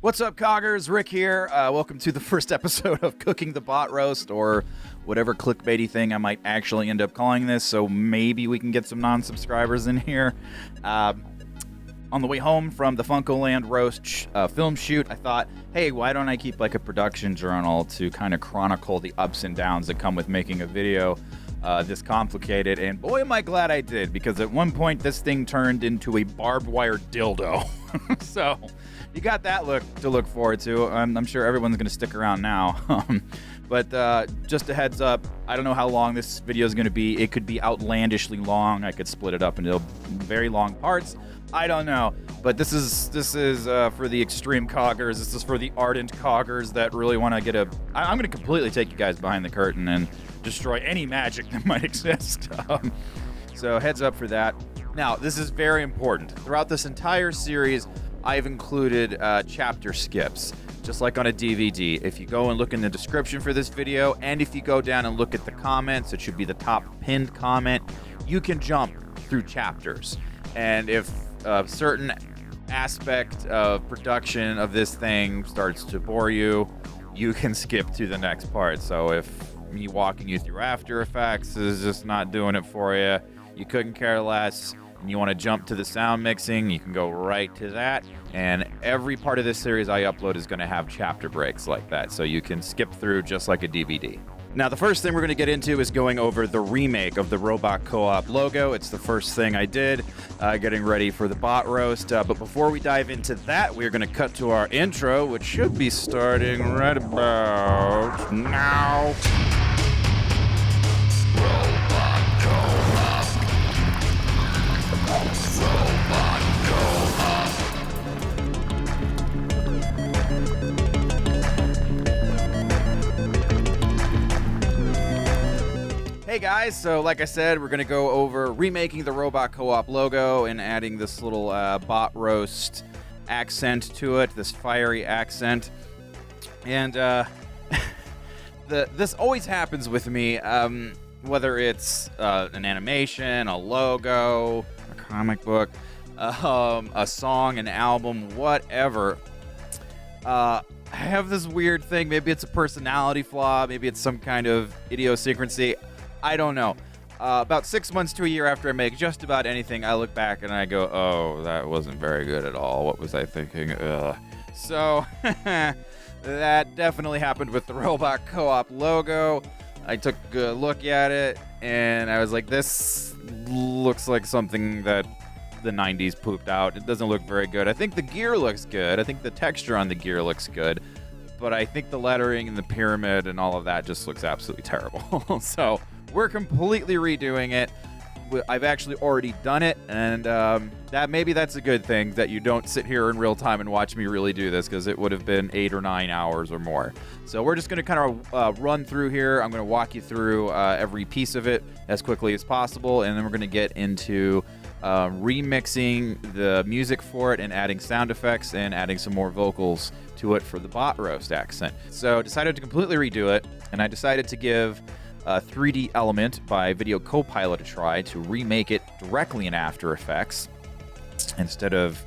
What's up, Coggers? Rikk here. Welcome to the first episode of Cooking the Bot Roast, or whatever clickbaity thing I might actually end up calling this, so maybe we can get some non-subscribers in here. On the way home from the Funcoland roast film shoot, I thought, hey, why don't I keep like a production journal to kind of chronicle the ups and downs that come with making a video this complicated, and boy am I glad I did, because at one point this thing turned into a barbed wire dildo. So you got that to look forward to. I'm sure everyone's going to stick around now. But just a heads up, I don't know how long this video is going to be. It could be outlandishly long. I could split it up into very long parts. I don't know. But this is for the extreme coggers. This is for the ardent coggers that really want to get I'm going to completely take you guys behind the curtain and destroy any magic that might exist. So heads up for that. Now, this is very important. Throughout this entire series, I've included chapter skips, just like on a DVD. If you go and look in the description for this video, and if you go down and look at the comments, it should be the top pinned comment, you can jump through chapters. And if a certain aspect of production of this thing starts to bore you, you can skip to the next part. So if me walking you through After Effects is just not doing it for you, you couldn't care less, and you want to jump to the sound mixing, you can go right to that. And every part of this series I upload is going to have chapter breaks like that, so you can skip through just like a DVD. Now, the first thing we're going to get into is going over the remake of the Robot Co-op logo. It's the first thing I did, getting ready for the bot roast. But before we dive into that, we're going to cut to our intro, which should be starting right about now. Hey guys, so like I said, we're going to go over remaking the Robot Co-op logo and adding this little bot roast accent to it, this fiery accent. And this always happens with me, whether it's an animation, a logo, a comic book, a song, an album, whatever. I have this weird thing. Maybe it's a personality flaw. Maybe it's some kind of idiosyncrasy. I don't know. About 6 months to a year after I make just about anything, I look back and I go, oh, that wasn't very good at all. What was I thinking? Ugh. So that definitely happened with the Robot Co-op logo. I took a look at it and I was like, this looks like something that the 90s pooped out. It doesn't look very good. I think the gear looks good. I think the texture on the gear looks good. But I think the lettering and the pyramid and all of that just looks absolutely terrible. So we're completely redoing it. I've actually already done it, and maybe that's a good thing, that you don't sit here in real time and watch me really do this, because it would have been 8 or 9 hours or more. So we're just going to kind of run through here. I'm going to walk you through every piece of it as quickly as possible, and then we're going to get into remixing the music for it and adding sound effects and adding some more vocals to it for the bot roast accent. So decided to completely redo it, and I decided to give 3D Element by Video Copilot a try to remake it directly in After Effects instead of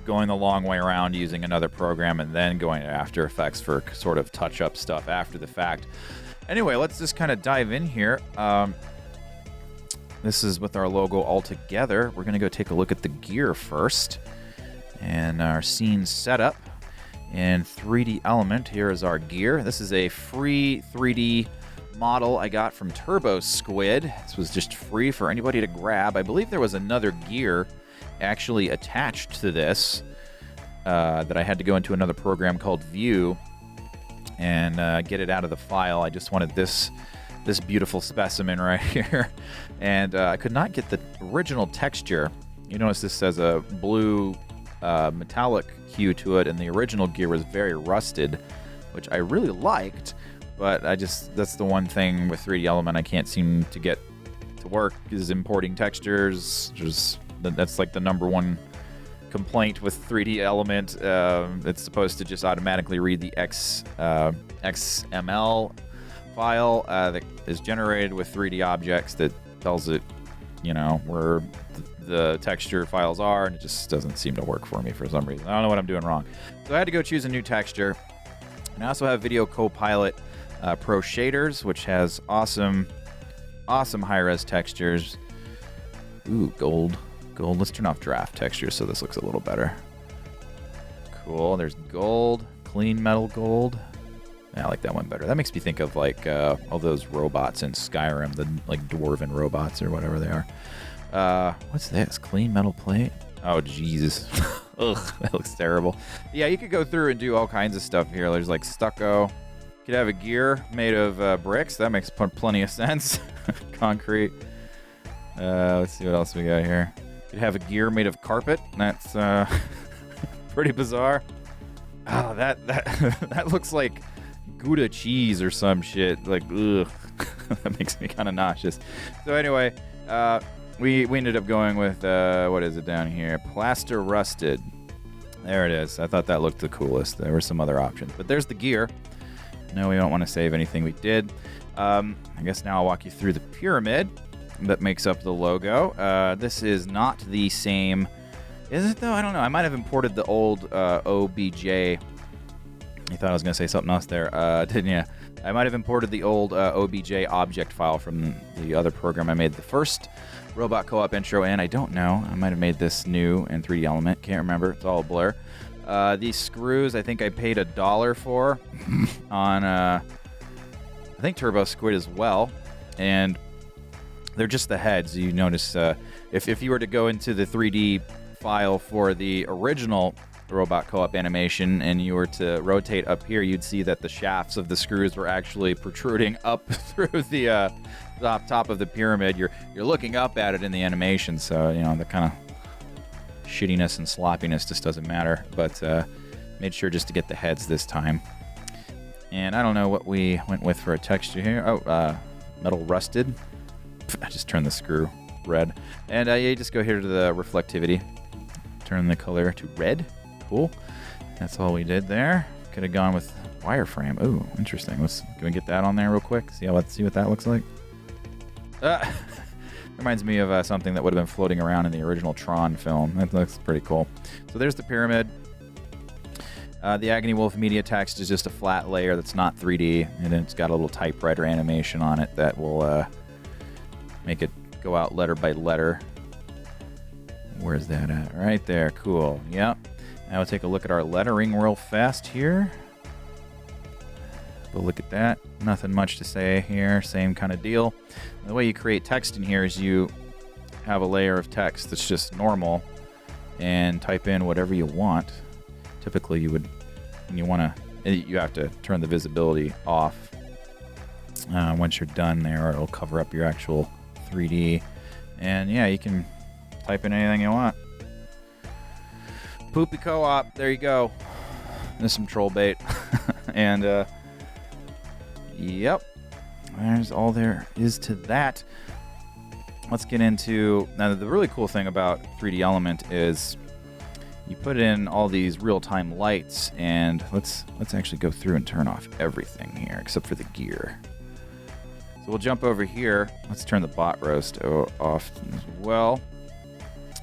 going the long way around using another program and then going to After Effects for sort of touch-up stuff after the fact. Anyway, let's just kind of dive in here. This is with our logo all together. We're going to go take a look at the gear first and our scene setup in 3D Element. Here is our gear. This is a free 3D model I got from Turbo Squid. This was just free for anybody to grab. I believe there was another gear actually attached to this that I had to go into another program called View and get it out of the file. I just wanted this beautiful specimen right here, and I could not get the original texture. You notice this has a blue metallic hue to it, and the original gear was very rusted, which I really liked. But that's the one thing with 3D Element I can't seem to get to work, is importing textures. That's like the number one complaint with 3D Element. It's supposed to just automatically read the XML file that is generated with 3D objects that tells it, where the texture files are, and it just doesn't seem to work for me for some reason. I don't know what I'm doing wrong. So I had to go choose a new texture. And I also have Video Copilot Pro Shaders, which has awesome high-res textures. Ooh, gold. Let's turn off draft texture so this looks a little better. Cool. There's gold, clean metal gold. Yeah, I like that one better. That makes me think of like all those robots in Skyrim, the like dwarven robots or whatever they are. What's this? Clean metal plate? Oh, Jesus. Ugh, that looks terrible. Yeah, you could go through and do all kinds of stuff here. There's like stucco. You could have a gear made of bricks. That makes plenty of sense. Concrete. Let's see what else we got here. You could have a gear made of carpet. That's pretty bizarre. Oh, that looks like Gouda cheese or some shit. Like, ugh. That makes me kind of nauseous. So anyway, we ended up going with, what is it down here? Plaster Rusted. There it is. I thought that looked the coolest. There were some other options. But there's the gear. No, we don't want to save anything we did. I guess now I'll walk you through the pyramid that makes up the logo. This is not the same. Is it, though? I don't know. I might have imported the old OBJ. You thought I was going to say something else there, didn't you? I might have imported the old OBJ object file from the other program I made the first Robot Co-op intro in. I don't know. I might have made this new in 3D Element. Can't remember. It's all a blur. These screws, I think I paid $1 for on, I think Turbo Squid as well. And they're just the heads. You notice if you were to go into the 3D file for the original Robot Co-op animation and you were to rotate up here, you'd see that the shafts of the screws were actually protruding up through the top of the pyramid. You're looking up at it in the animation, so you know the kind of shittiness and sloppiness just doesn't matter. But made sure just to get the heads this time. And I don't know what we went with for a texture here. Oh, metal rusted. I just turned the screw red. And you just go here to the reflectivity. Turn the color to red. Cool. That's all we did there. Could have gone with wireframe. Ooh, interesting. Can we get that on there real quick? See what that looks like? Reminds me of something that would have been floating around in the original Tron film. That looks pretty cool. So there's the pyramid. The Agony Wolf media text is just a flat layer that's not 3D, and it's got a little typewriter animation on it that will make it go out letter by letter. Where's that at? Right there. Cool. Yep. Now we'll take a look at our lettering real fast here. We'll look at that. Nothing much to say here. Same kind of deal. The way you create text in here is you have a layer of text that's just normal and type in whatever you want. Typically you would, when you want to, you have to turn the visibility off once you're done there, or it'll cover up your actual 3D. And yeah, you can type in anything you want. Poopy Co-op, there you go. There's some troll bait. And yep, there's all there is to that. Let's get into, now the really cool thing about 3D Element is you put in all these real-time lights, and let's actually go through and turn off everything here except for the gear. So we'll jump over here. Let's turn the bot roast off as well.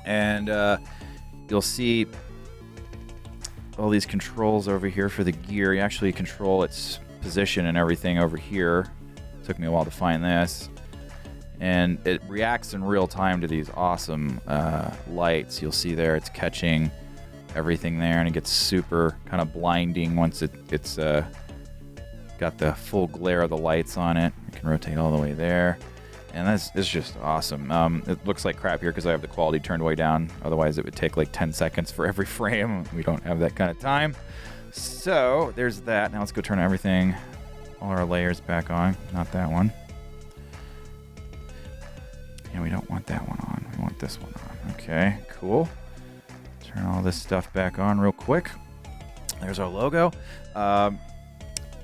And you'll see all these controls over here for the gear. You actually control its position and everything over here. Took me a while to find this. And it reacts in real time to these awesome lights. You'll see there it's catching everything there, and it gets super kind of blinding once it's got the full glare of the lights on it. You can rotate all the way there. And it's just awesome. It looks like crap here because I have the quality turned way down. Otherwise, it would take like 10 seconds for every frame. We don't have that kind of time. So there's that. Now let's go turn everything, all our layers back on. Not that one. Yeah, we don't want that one on. We want this one on. Okay, cool. Turn all this stuff back on real quick. There's our logo.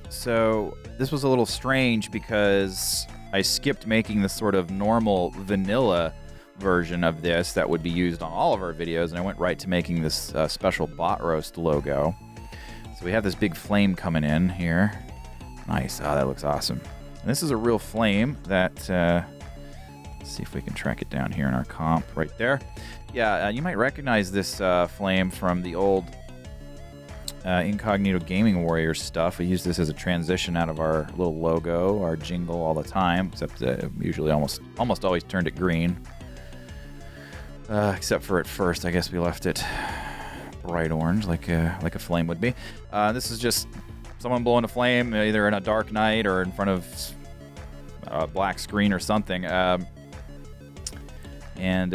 So this was a little strange because I skipped making the sort of normal vanilla version of this that would be used on all of our videos, and I went right to making this special bot roast logo. So we have this big flame coming in here. Nice. Oh, that looks awesome. And this is a real flame that Let's see if we can track it down here in our comp right there. Yeah, you might recognize this flame from the old Incognito Gaming Warrior stuff. We use this as a transition out of our little logo, our jingle all the time, except usually almost always turned it green. Except for at first, I guess we left it bright orange, like a flame would be. This is just someone blowing a flame, either in a dark night or in front of a black screen or something. And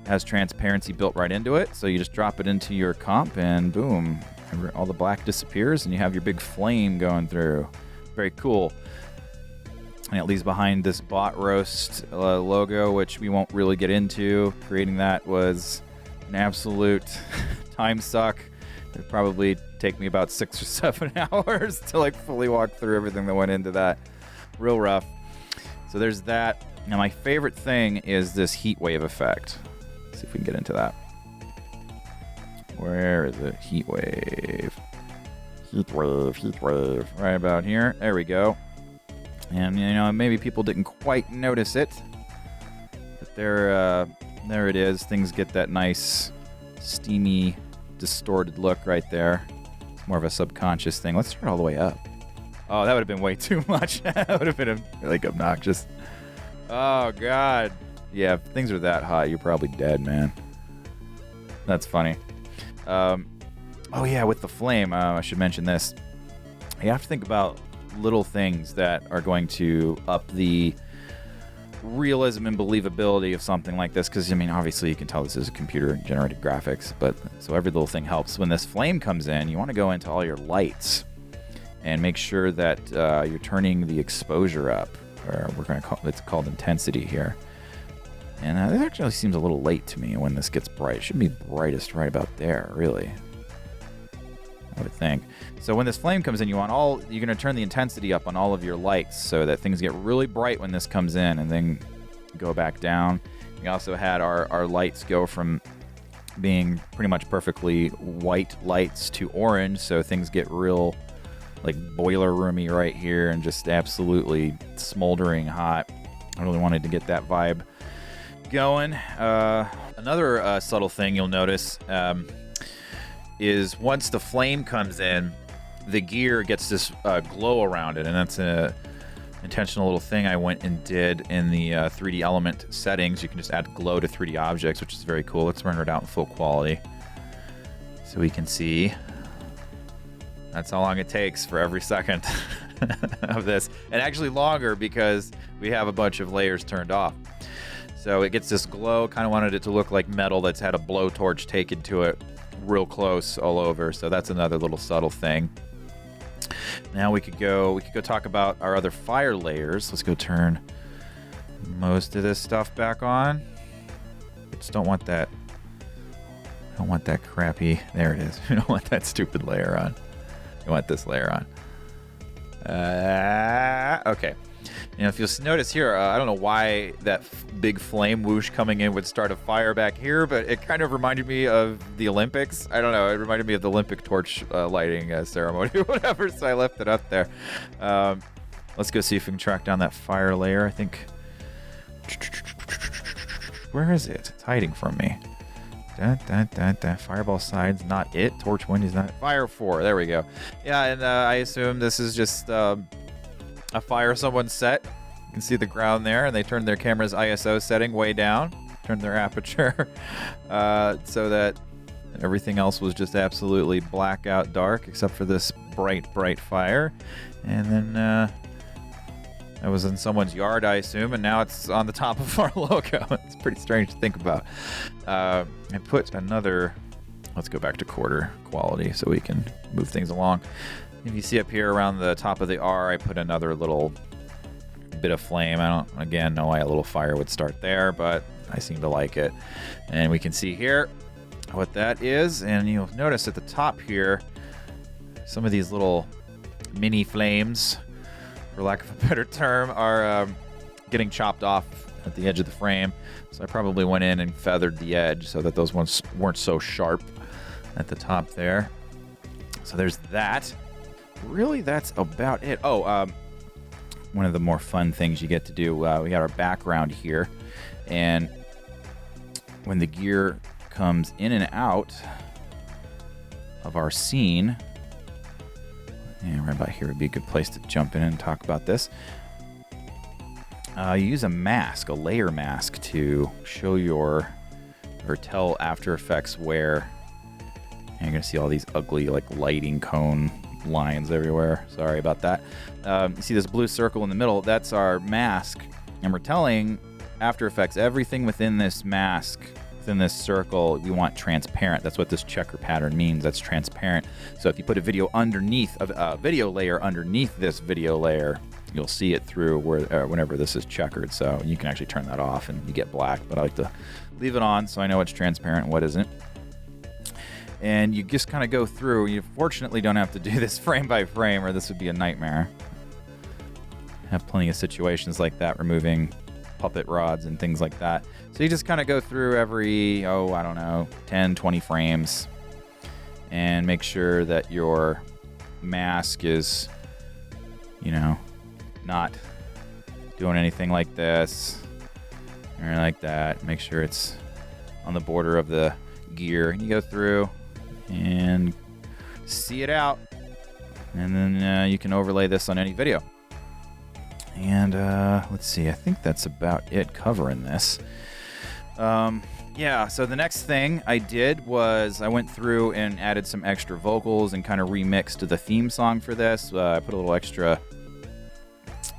has transparency built right into it, so you just drop it into your comp, and boom, all the black disappears, and you have your big flame going through. Very cool. And it leaves behind this Bot Roast logo, which we won't really get into. Creating that was an absolute time suck. It'd probably take me about 6 or 7 hours to like fully walk through everything that went into that. Real rough. So there's that. Now my favorite thing is this heat wave effect. Let's see if we can get into that. Where is it? Heat wave. Heat wave, heat wave. Right about here. There we go. And, you know, maybe people didn't quite notice it. But there it is. Things get that nice, steamy, distorted look right there. It's more of a subconscious thing. Let's turn it all the way up. Oh, that would have been way too much. That would have been, like, obnoxious. Oh, God. Yeah, if things are that hot, you're probably dead, man. That's funny. Oh, yeah, with the flame, I should mention this. You have to think about little things that are going to up the realism and believability of something like this, because, I mean, obviously you can tell this is computer-generated graphics, but so every little thing helps. When this flame comes in, you want to go into all your lights and make sure that you're turning the exposure up, or we're going to call it's called intensity here. And it actually seems a little late to me when this gets bright. It should be brightest right about there, really, I would think. So when this flame comes in, you're going to turn the intensity up on all of your lights so that things get really bright when this comes in, and then go back down. We also had our lights go from being pretty much perfectly white lights to orange, so things get real like boiler roomy right here and just absolutely smoldering hot. I really wanted to get that vibe going. Another subtle thing you'll notice is once the flame comes in, the gear gets this glow around it, and that's an intentional little thing I went and did in the 3D element settings. You can just add glow to 3D objects, which is very cool. Let's render it out in full quality so we can see. That's how long it takes for every second of this, and actually longer because we have a bunch of layers turned off. So it gets this glow. Kind of wanted it to look like metal that's had a blowtorch taken to it real close all over. So that's another little subtle thing. Now we could go talk about our other fire layers. Let's go turn most of this stuff back on. I just don't want that. I don't want that crappy. There it is. We don't want that stupid layer on. We want this layer on. Okay. You know, if you'll notice here, I don't know why that big flame whoosh coming in would start a fire back here, but it kind of reminded me of the Olympics. I don't know. It reminded me of the Olympic torch lighting ceremony or whatever, so I left it up there. Let's go see if we can track down that fire layer. I think... Where is it? It's hiding from me. Fireball side's not it. Torch wind is not it. Fire 4. There we go. Yeah, and I assume this is just a fire someone set. You can see the ground there, and they turned their camera's ISO setting way down. Turned their aperture so that everything else was just absolutely blackout dark except for this bright, bright fire. And then it was in someone's yard, I assume, and now it's on the top of our logo. It's pretty strange to think about. I put another... Let's go back to quarter quality so we can move things along. If you see up here around the top of the R, I put another little bit of flame. I don't, again, know why a little fire would start there, but I seem to like it. And we can see here what that is. And you'll notice at the top here, some of these little mini flames, for lack of a better term, are getting chopped off at the edge of the frame. So I probably went in and feathered the edge so that those ones weren't so sharp at the top there. So there's that. Really, that's about it. Oh, one of the more fun things you get to do. We got our background here, and when the gear comes in and out of our scene, right about here would be a good place to jump in and talk about this. You use a mask, a layer mask, to show or tell After Effects where. And you're gonna see all these ugly lighting cone lines everywhere. Sorry about that. You see this blue circle in the middle? That's our mask, and we're telling After Effects everything within this mask, within this circle, we want transparent. That's what this checker pattern means. That's transparent. So if you put a video underneath a video layer underneath this video layer, you'll see it through whenever this is checkered. So you can actually turn that off and you get black, but I like to leave it on so I know what's transparent and what isn't. And you just kind of go through. You fortunately don't have to do this frame by frame, or this would be a nightmare. I have plenty of situations like that, removing puppet rods and things like that. So you just kind of go through every, 10, 20 frames and make sure that your mask is, not doing anything like this or like that. Make sure it's on the border of the gear. And you go through and see it out. And then you can overlay this on any video. And let's see, I think that's about it covering this. So the next thing I did was I went through and added some extra vocals and kind of remixed the theme song for this. I put a little extra,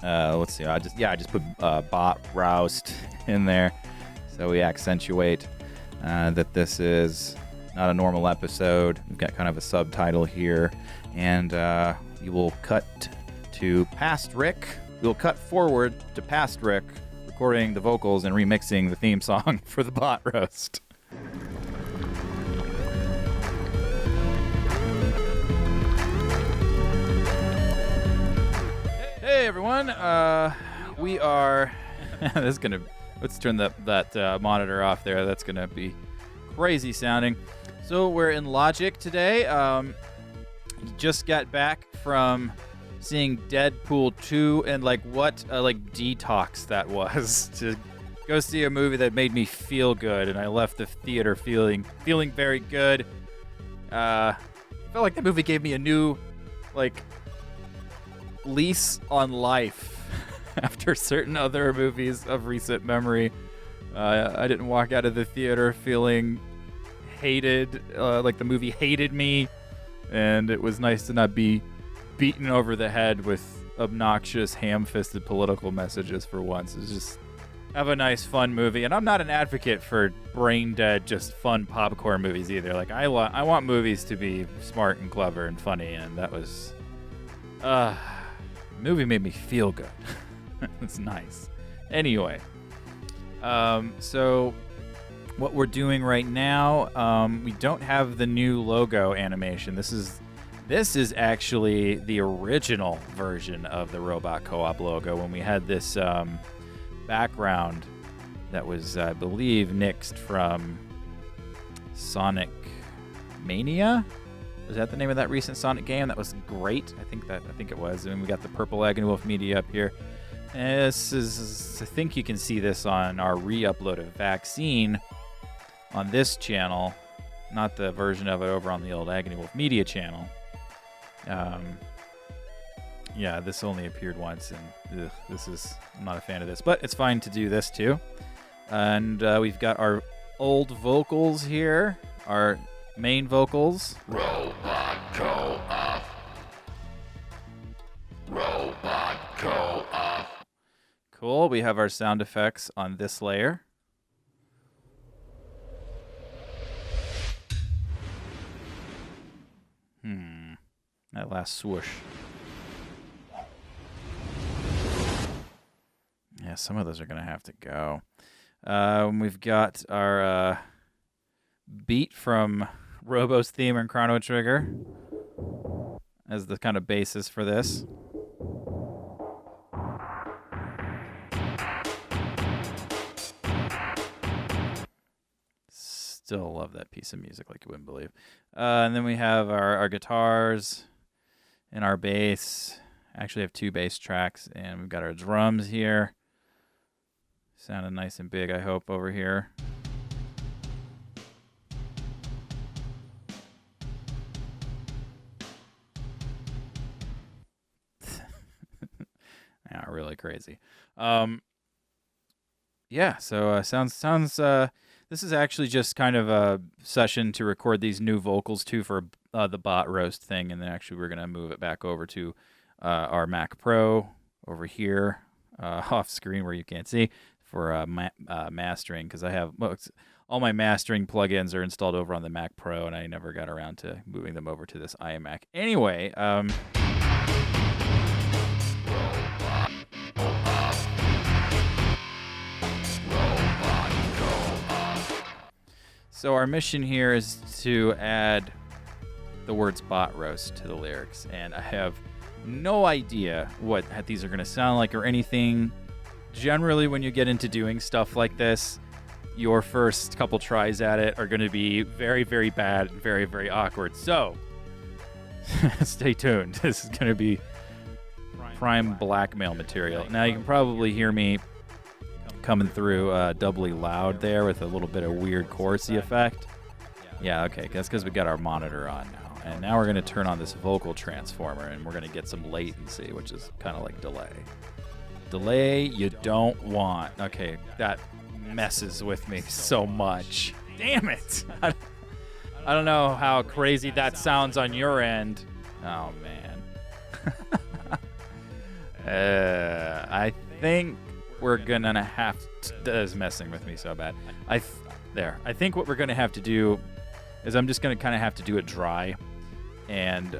I just put bot roust in there. So we accentuate that this is not a normal episode. We've got kind of a subtitle here. And you will cut to past Rikk. We'll cut forward to past Rikk recording the vocals and remixing the theme song for the bot roast. Hey everyone, we are. Let's turn that monitor off there. That's gonna be crazy sounding. So we're in Logic today. Just got back from seeing Deadpool 2 and what detox that was to go see a movie that made me feel good, and I left the theater feeling very good. I felt like the movie gave me a new lease on life after certain other movies of recent memory. I didn't walk out of the theater feeling hated, like the movie hated me, and it was nice to not be beaten over the head with obnoxious, ham-fisted political messages for once. It's just have a nice, fun movie. And I'm not an advocate for brain-dead, just fun popcorn movies either. I want movies to be smart and clever and funny, and that was... the movie made me feel good. It's nice. Anyway, so what we're doing right now, we don't have the new logo animation. This is actually the original version of the Robot Co-op logo when we had this background that was, I believe, nixed from Sonic Mania. Was that the name of that recent Sonic game? That was great. I think it was. And we got the purple Egg and Wolf media up here. And this is, I think you can see this on our re-upload of Vaccine on this channel, not the version of it over on the old Agony Wolf Media channel. This only appeared once, and I'm not a fan of this, but it's fine to do this too. And we've got our old vocals here, our main vocals. Robot Co-op. Robot Co-op. Cool. We have our sound effects on this layer. That last swoosh. Yeah, some of those are going to have to go. We've got our beat from Robo's theme and Chrono Trigger as the kind of basis for this. Still love that piece of music like you wouldn't believe. And then we have our guitars and our bass actually have 2 bass tracks, and we've got our drums here. Sounding nice and big, I hope, over here. Yeah, really crazy. Yeah, so sounds this is actually just kind of a session to record these new vocals too for the bot roast thing, and then actually we're gonna move it back over to our Mac Pro over here off screen where you can't see for mastering, because I have all my mastering plugins are installed over on the Mac Pro, and I never got around to moving them over to this iMac. Anyway. So our mission here is to add the words bot roast to the lyrics, and I have no idea what these are going to sound like or anything. Generally, when you get into doing stuff like this, your first couple tries at it are going to be very, very bad and very, very awkward. So stay tuned. This is going to be prime blackmail material. Now, you can probably hear me coming through doubly loud there with a little bit of weird chorusy effect. Yeah, okay, that's because we got our monitor on now. And now we're going to turn on this vocal transformer, and we're going to get some latency, which is kind of like delay. Delay you don't want. Okay, that messes with me so much. Damn it! I don't know how crazy that sounds on your end. Oh, man. I think we're gonna have to, that is messing with me so bad. I think what we're gonna have to do is I'm just gonna kind of have to do it dry, and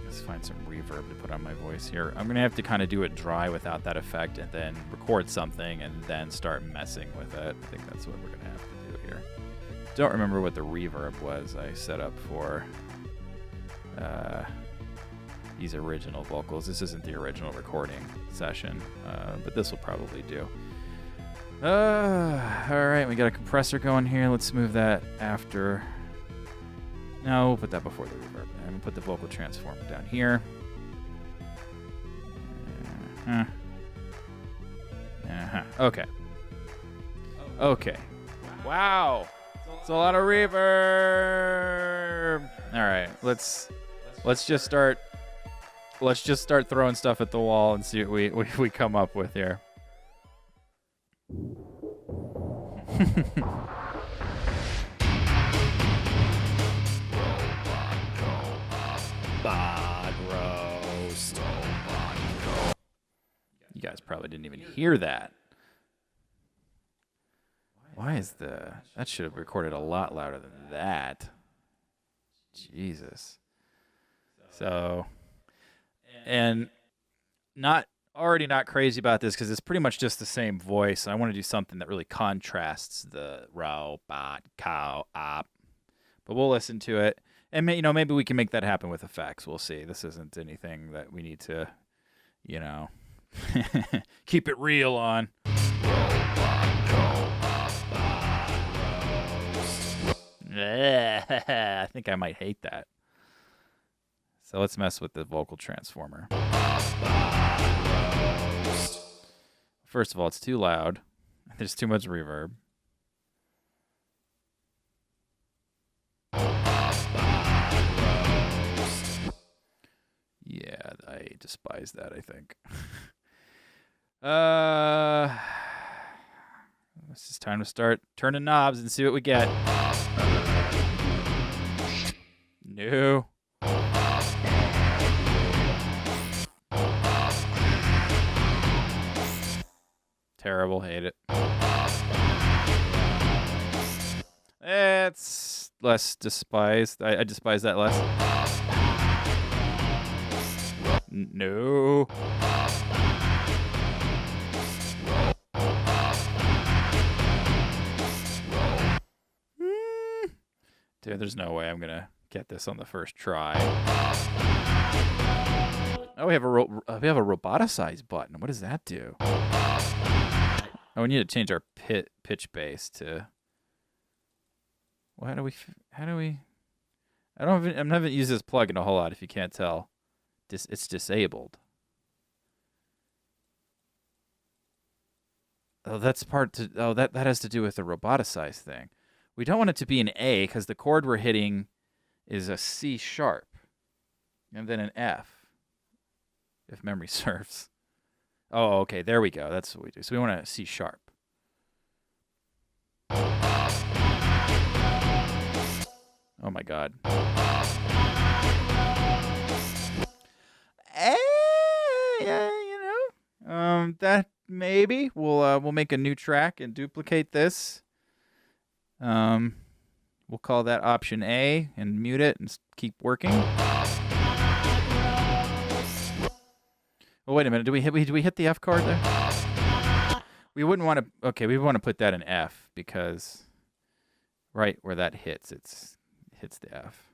let's find some reverb to put on my voice here. I'm gonna have to kind of do it dry without that effect, and then record something, and then start messing with it. I think that's what we're gonna have to do here. Don't remember what the reverb was I set up for these original vocals. This isn't the original recording session, but this will probably do. All right, we got a compressor going here. Let's move that after. No, we'll put that before the reverb. And we'll put the vocal transformer down here. Okay. Okay. Wow. It's a lot of reverb. All right, let's just start throwing stuff at the wall and see what we come up with here. Bot roast. You guys probably didn't even hear that. Why is that should have recorded a lot louder than that. Jesus. So, and not crazy about this because it's pretty much just the same voice. I want to do something that really contrasts the row, bot, cow, op. But we'll listen to it, and maybe we can make that happen with effects. We'll see. This isn't anything that we need to, keep it real on. I think I might hate that. So let's mess with the vocal transformer. First of all, it's too loud. There's too much reverb. Yeah, I despise that, I think. It's just time to start turning knobs and see what we get. No. Terrible, hate it. It's less despised. I despise that less. No. Dude, there's no way I'm gonna get this on the first try. Oh, we have a roboticized button. What does that do? Oh, we need to change our pitch base to. Well, how do we? I haven't used this plugin a whole lot, if you can't tell. It's disabled. Oh, that's that has to do with the roboticized thing. We don't want it to be an A because the chord we're hitting is a C sharp, and then an F, if memory serves. Oh, okay, there we go. That's what we do. So we want a C sharp. Oh my God. Yeah, that maybe we'll make a new track and duplicate this. We'll call that option A and mute it and keep working. Oh, wait a minute. Do we hit the F chord there? We wouldn't want to. Okay, we want to put that in F because right where that hits, hits the F.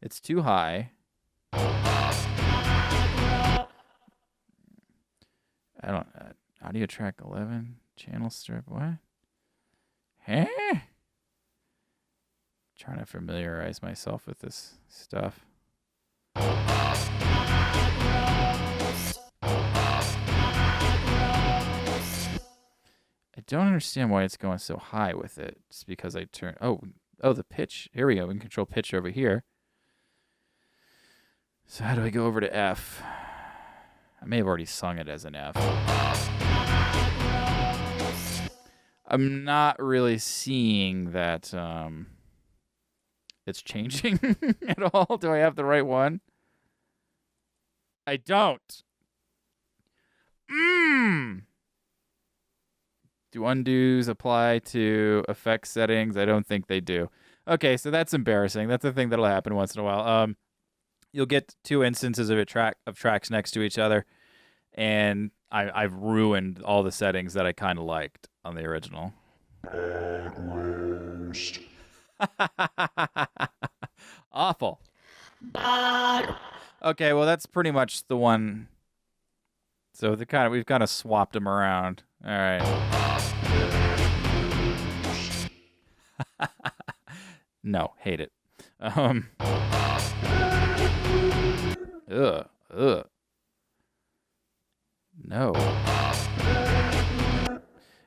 It's too high. I don't. Audio track 11, channel strip. What? Huh? Trying to familiarize myself with this stuff. I don't understand why it's going so high with it. Just because I turn. Oh, the pitch. Here we go. We can control pitch over here. So how do I go over to F? I may have already sung it as an F. I'm not really seeing that it's changing at all. Do I have the right one? I don't. Do undos apply to effect settings? I don't think they do. Okay, so that's embarrassing. That's a thing that'll happen once in a while. You'll get two instances of tracks next to each other, and I've ruined all the settings that I kind of liked on the original. Awful. Okay, well that's pretty much the one. So we've kind of swapped them around. All right. No, hate it. No.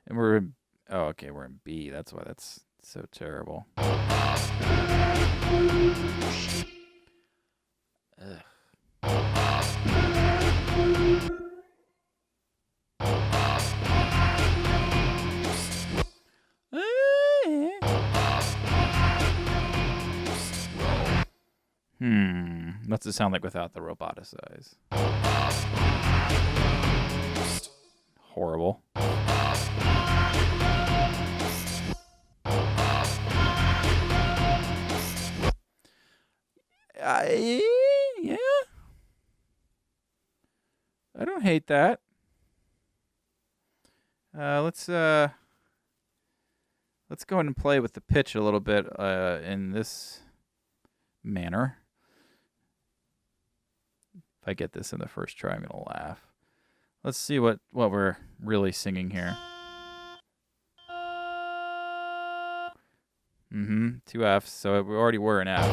And we're in, okay, we're in B. That's why that's so terrible. What's it sound like without the roboticize? Horrible. Yeah. I don't hate that. Let's go ahead and play with the pitch a little bit in this manner. If I get this in the first try, I'm gonna laugh. Let's see what we're really singing here. 2 Fs, so we already were an F.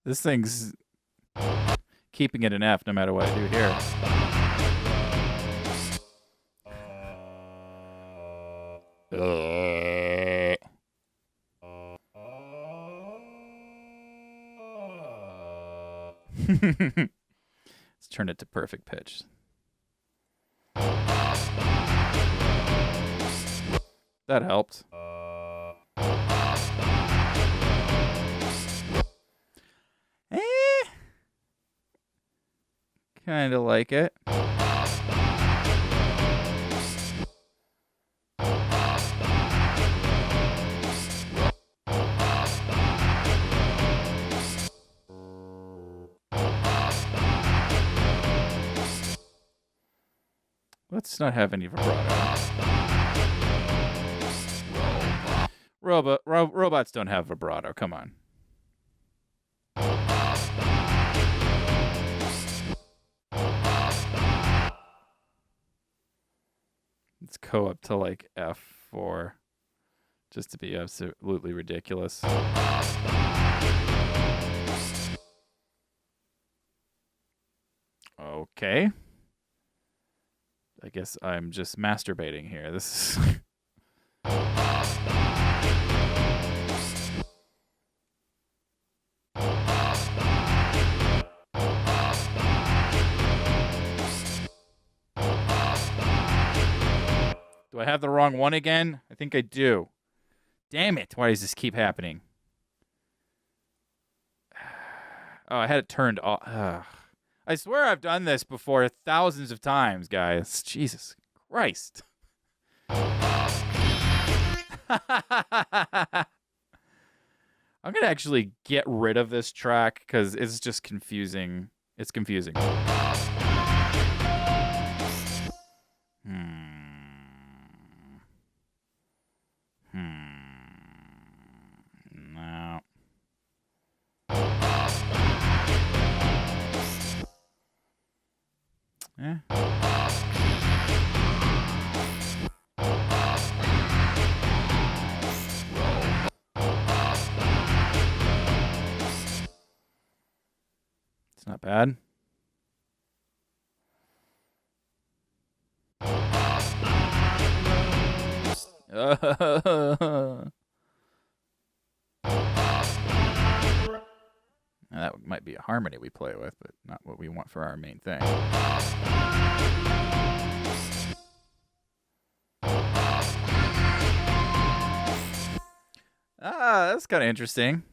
This thing's keeping it an F no matter what I do here. Let's turn it to perfect pitch. That helped. Kind of like it. Let's not have any vibrato. Robots don't have vibrato. Come on. go up to like F4 just to be absolutely ridiculous. Okay. I guess I'm just masturbating here. This is... Do I have the wrong one again? I think I do. Damn it. Why does this keep happening? Oh, I had it turned off. I swear I've done this before thousands of times, guys. Jesus Christ. I'm going to actually get rid of this track because it's just confusing. It's confusing. No. Eh. It's not bad. That might be a harmony we play with, but not what we want for our main thing. That's kind of interesting.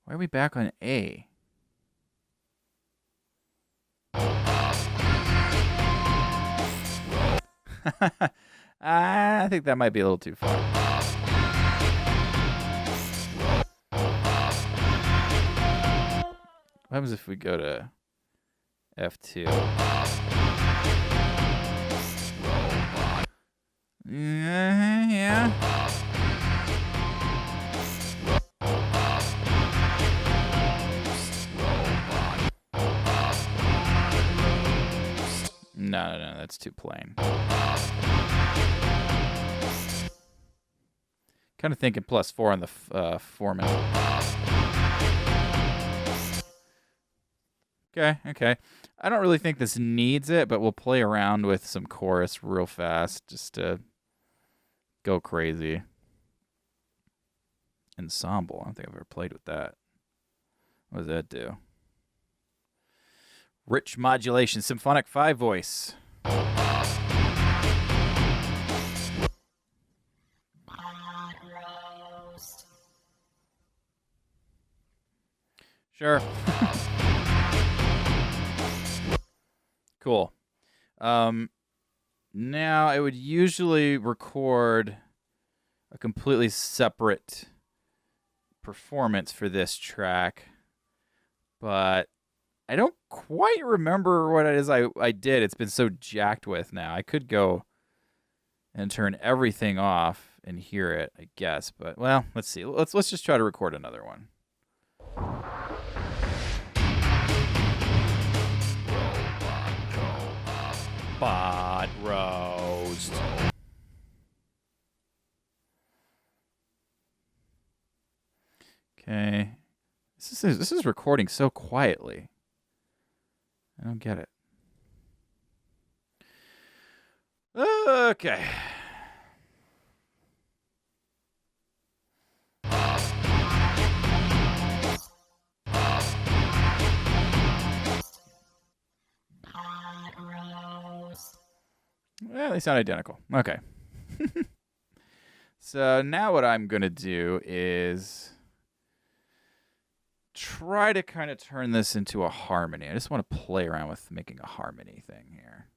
Why are we back on A? I think that might be a little too far. What happens if we go to F2? Yeah. No, that's too plain. Kind of thinking +4 on the foreman. Okay. I don't really think this needs it, but we'll play around with some chorus real fast just to go crazy. Ensemble. I don't think I've ever played with that. What does that do? Rich modulation, symphonic 5 voice. Sure. Cool. Now I would usually record a completely separate performance for this track, but I don't quite remember what it is I did. It's been so jacked with now. I could go and turn everything off and hear it, I guess. But well, let's see. Let's just try to record another one. Bot roast. Okay. This is recording so quietly. I don't get it. Okay. Well, they sound identical. Okay. So now what I'm going to do is try to kind of turn this into a harmony. I just want to play around with making a harmony thing here.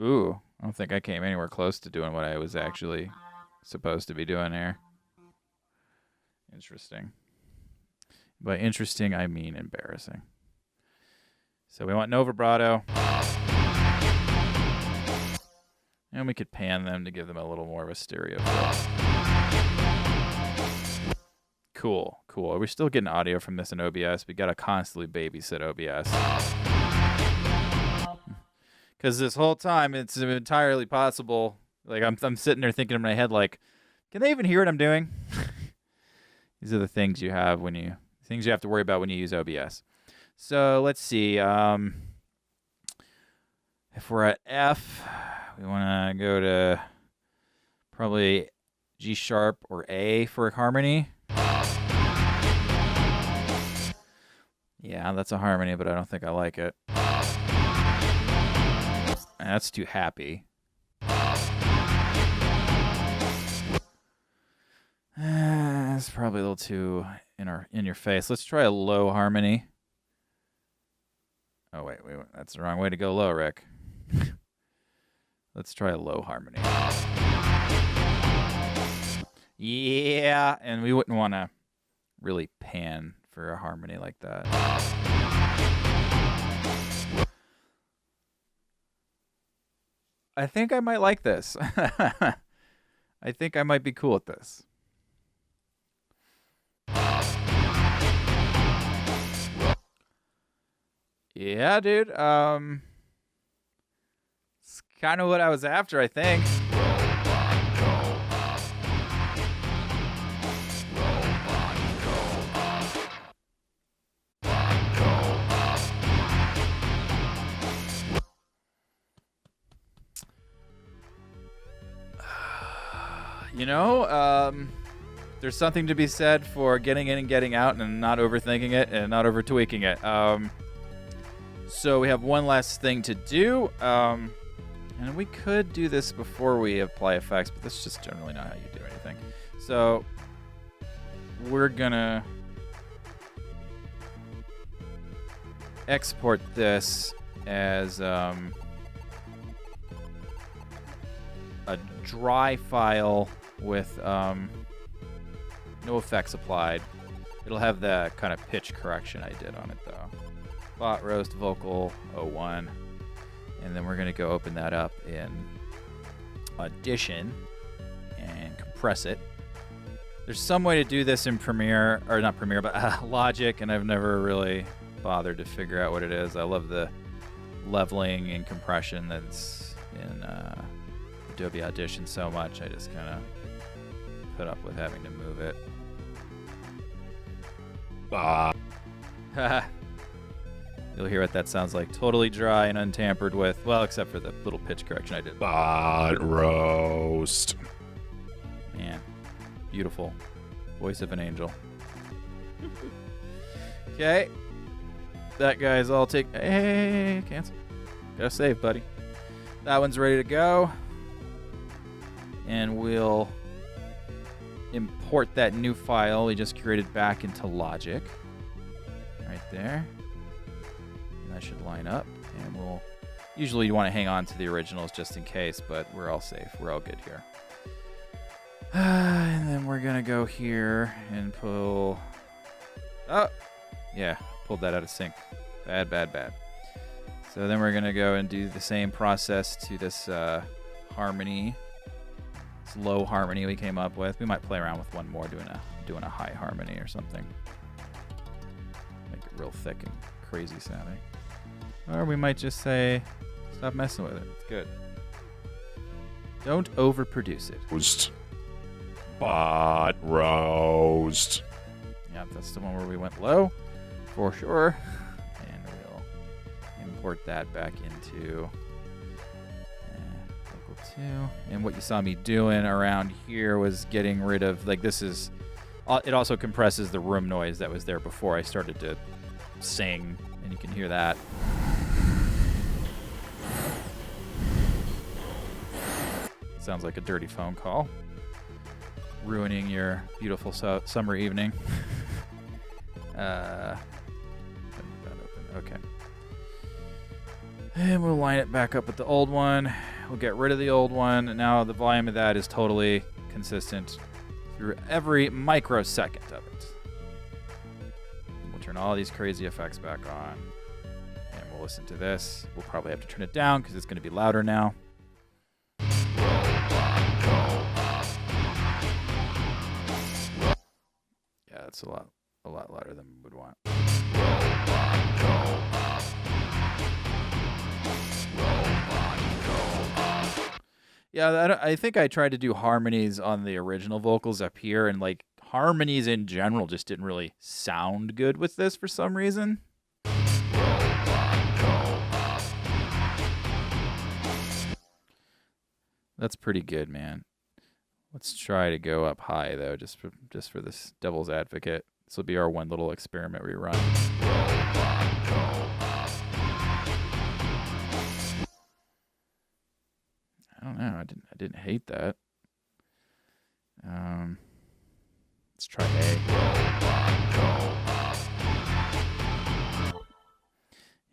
Ooh, I don't think I came anywhere close to doing what I was actually supposed to be doing here. Interesting. By interesting, I mean embarrassing. So we want no vibrato. And we could pan them to give them a little more of a stereo feel. Cool. cool. We're still getting audio from this in OBS. We got to constantly babysit OBS. Because this whole time, it's entirely possible. Like, I'm sitting there thinking in my head, like, can they even hear what I'm doing? These are the things you have things you have to worry about when you use OBS. So let's see. If we're at F, we want to go to probably G sharp or A for harmony. Yeah, that's a harmony, but I don't think I like it. That's too happy. It's probably a little too in your face. Let's try a low harmony. Oh wait, that's the wrong way to go low, Rikk. Let's try a low harmony. Yeah, and we wouldn't want to really pan for a harmony like that. I think I might like this. I think I might be cool with this. Yeah, dude. It's kind of what I was after, I think. You know, there's something to be said for getting in and getting out and not overthinking it and not over tweaking it. So we have one last thing to do. And we could do this before we apply effects, but that's just generally not how you do anything. So we're gonna export this as a dry file with no effects applied. It'll have the kind of pitch correction I did on it though. Bot roast vocal 01. And then we're going to go open that up in Audition and compress it. There's some way to do this in Premiere, or not Premiere, but Logic, and I've never really bothered to figure out what it is. I love the leveling and compression that's in Adobe Audition so much, I just kind of put up with having to move it. You'll hear what that sounds like. Totally dry and untampered with. Well, except for the little pitch correction I did. Bot roast. Man, beautiful. Voice of an angel. Okay. That guy's all Hey, cancel. Gotta save, buddy. That one's ready to go. And we'll import that new file we just created back into Logic. Right there. That should line up, and we'll usually you want to hang on to the originals just in case, but we're all safe. We're all good here. And then we're gonna go here and pull. Oh, yeah, pulled that out of sync. Bad. So then we're gonna go and do the same process to this harmony, this low harmony we came up with. We might play around with one more, doing a high harmony or something. Make it real thick and crazy sounding. Or we might just say, stop messing with it. It's good. Don't overproduce it. Roast. Bot roast. Yeah, that's the one where we went low, for sure. And we'll import that back into Vocal 2. And what you saw me doing around here was getting rid of, like, this is, it also compresses the room noise that was there before I started to sing, and you can hear that. Sounds like a dirty phone call, ruining your beautiful summer evening. Okay. And we'll line it back up with the old one. We'll get rid of the old one. And now the volume of that is totally consistent through every microsecond of it. We'll turn all these crazy effects back on. And we'll listen to this. We'll probably have to turn it down because it's going to be louder now. Yeah, that's a lot a lot louder than we would want. Yeah, I think I tried to do harmonies on the original vocals up here, and like harmonies in general just didn't really sound good with this for some reason. That's pretty good, man. Let's try to go up high though, just for this devil's advocate. This will be our one little experiment we run. I don't know. I didn't hate that. Let's try A.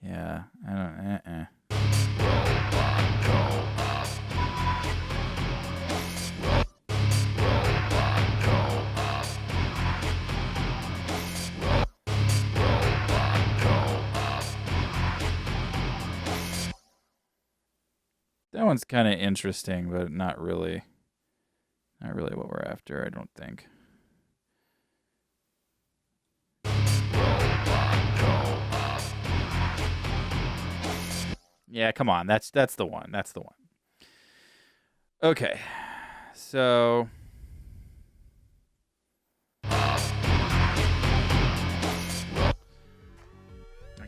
Yeah, I don't. That one's kind of interesting, but not really. Not really what we're after, I don't think. Yeah, come on. That's the one. That's the one. Okay. So I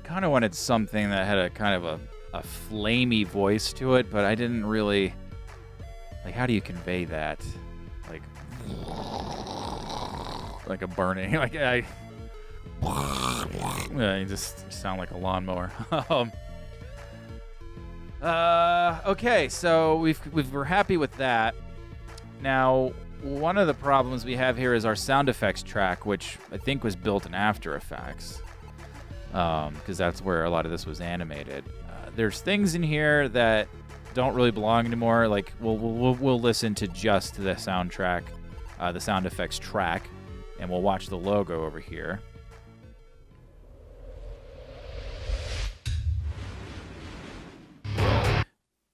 kind of wanted something that had a kind of a flamey voice to it, but I didn't really like, how do you convey that? Like a burning, like you just sound like a lawnmower. Okay, so we're happy with that. Now, one of the problems we have here is our sound effects track, which I think was built in After Effects, because that's where a lot of this was animated. There's things in here that don't really belong anymore. Like we'll listen to just the soundtrack, the sound effects track, and we'll watch the logo over here.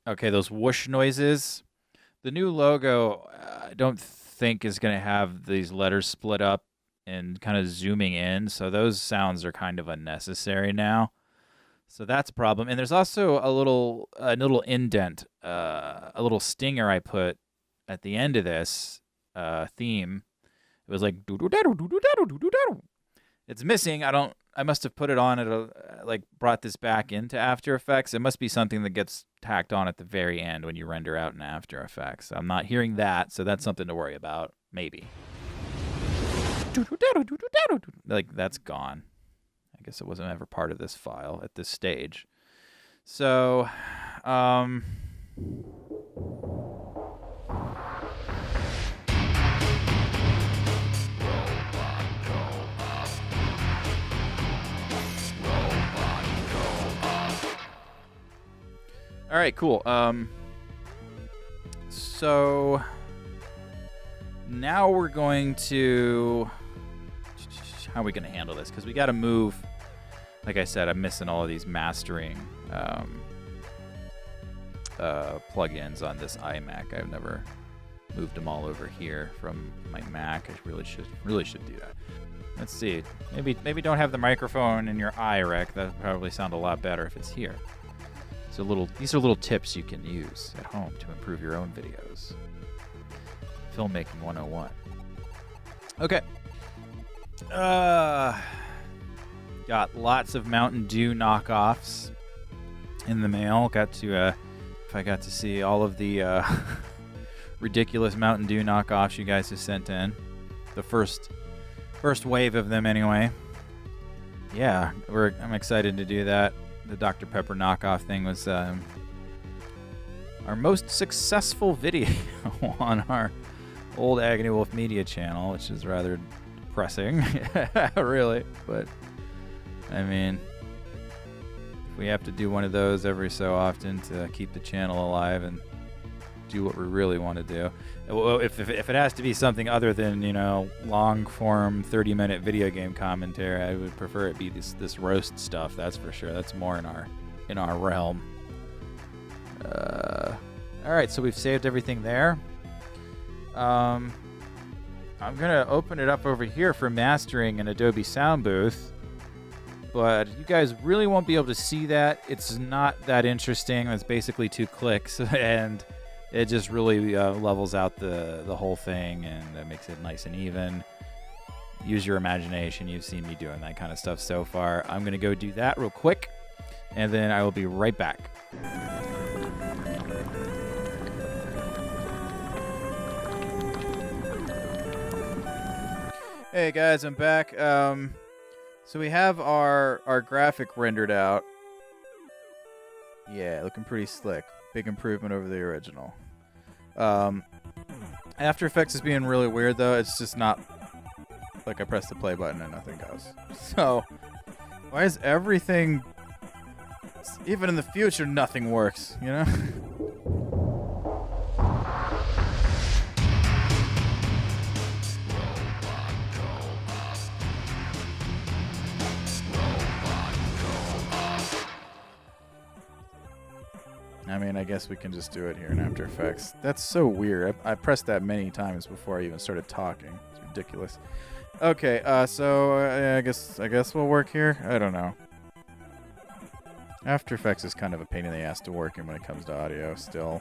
Okay, those whoosh noises. The new logo, I don't think is going to have these letters split up and kind of zooming in, so those sounds are kind of unnecessary now. So that's a problem. And there's also a little indent, a little stinger I put at the end of this theme. It was like it's missing. I must have put it on at brought this back into After Effects. It must be something that gets tacked on at the very end when you render out in After Effects. I'm not hearing that, so that's something to worry about. Maybe. Like that's gone. I guess it wasn't ever part of this file at this stage. So, all right, cool. So now we're going to, how are we going to handle this? Because we got to move. Like I said, I'm missing all of these mastering plugins on this iMac. I've never moved them all over here from my Mac. I really should do that. Let's see. Maybe don't have the microphone in your eye, Rikk. That would probably sound a lot better if it's here. So these are little tips you can use at home to improve your own videos. Filmmaking 101. Okay. Got lots of Mountain Dew knockoffs in the mail. If I got to see all of the ridiculous Mountain Dew knockoffs you guys have sent in. The first wave of them, anyway. Yeah, I'm excited to do that. The Dr. Pepper knockoff thing was our most successful video on our old Agony Wolf Media channel, which is rather depressing, really. But I mean, if we have to do one of those every so often to keep the channel alive and do what we really want to do, if it has to be something other than, long form 30-minute video game commentary, I would prefer it be this roast stuff. That's for sure. That's more in our realm. All right, so we've saved everything there. I'm going to open it up over here for mastering in Adobe Sound Booth. But you guys really won't be able to see that. It's not that interesting. It's basically 2 clicks, and it just really levels out the whole thing, and it makes it nice and even. Use your imagination. You've seen me doing that kind of stuff so far. I'm going to go do that real quick, and then I will be right back. Hey guys, I'm back. So we have our graphic rendered out. Yeah, looking pretty slick. Big improvement over the original. After Effects is being really weird though. It's just not like I press the play button and nothing goes. So why is everything, even in the future, nothing works, you know? I mean, I guess we can just do it here in After Effects. That's so weird. I pressed that many times before I even started talking. It's ridiculous. Okay, so I guess we'll work here. I don't know. After Effects is kind of a pain in the ass to work in when it comes to audio still.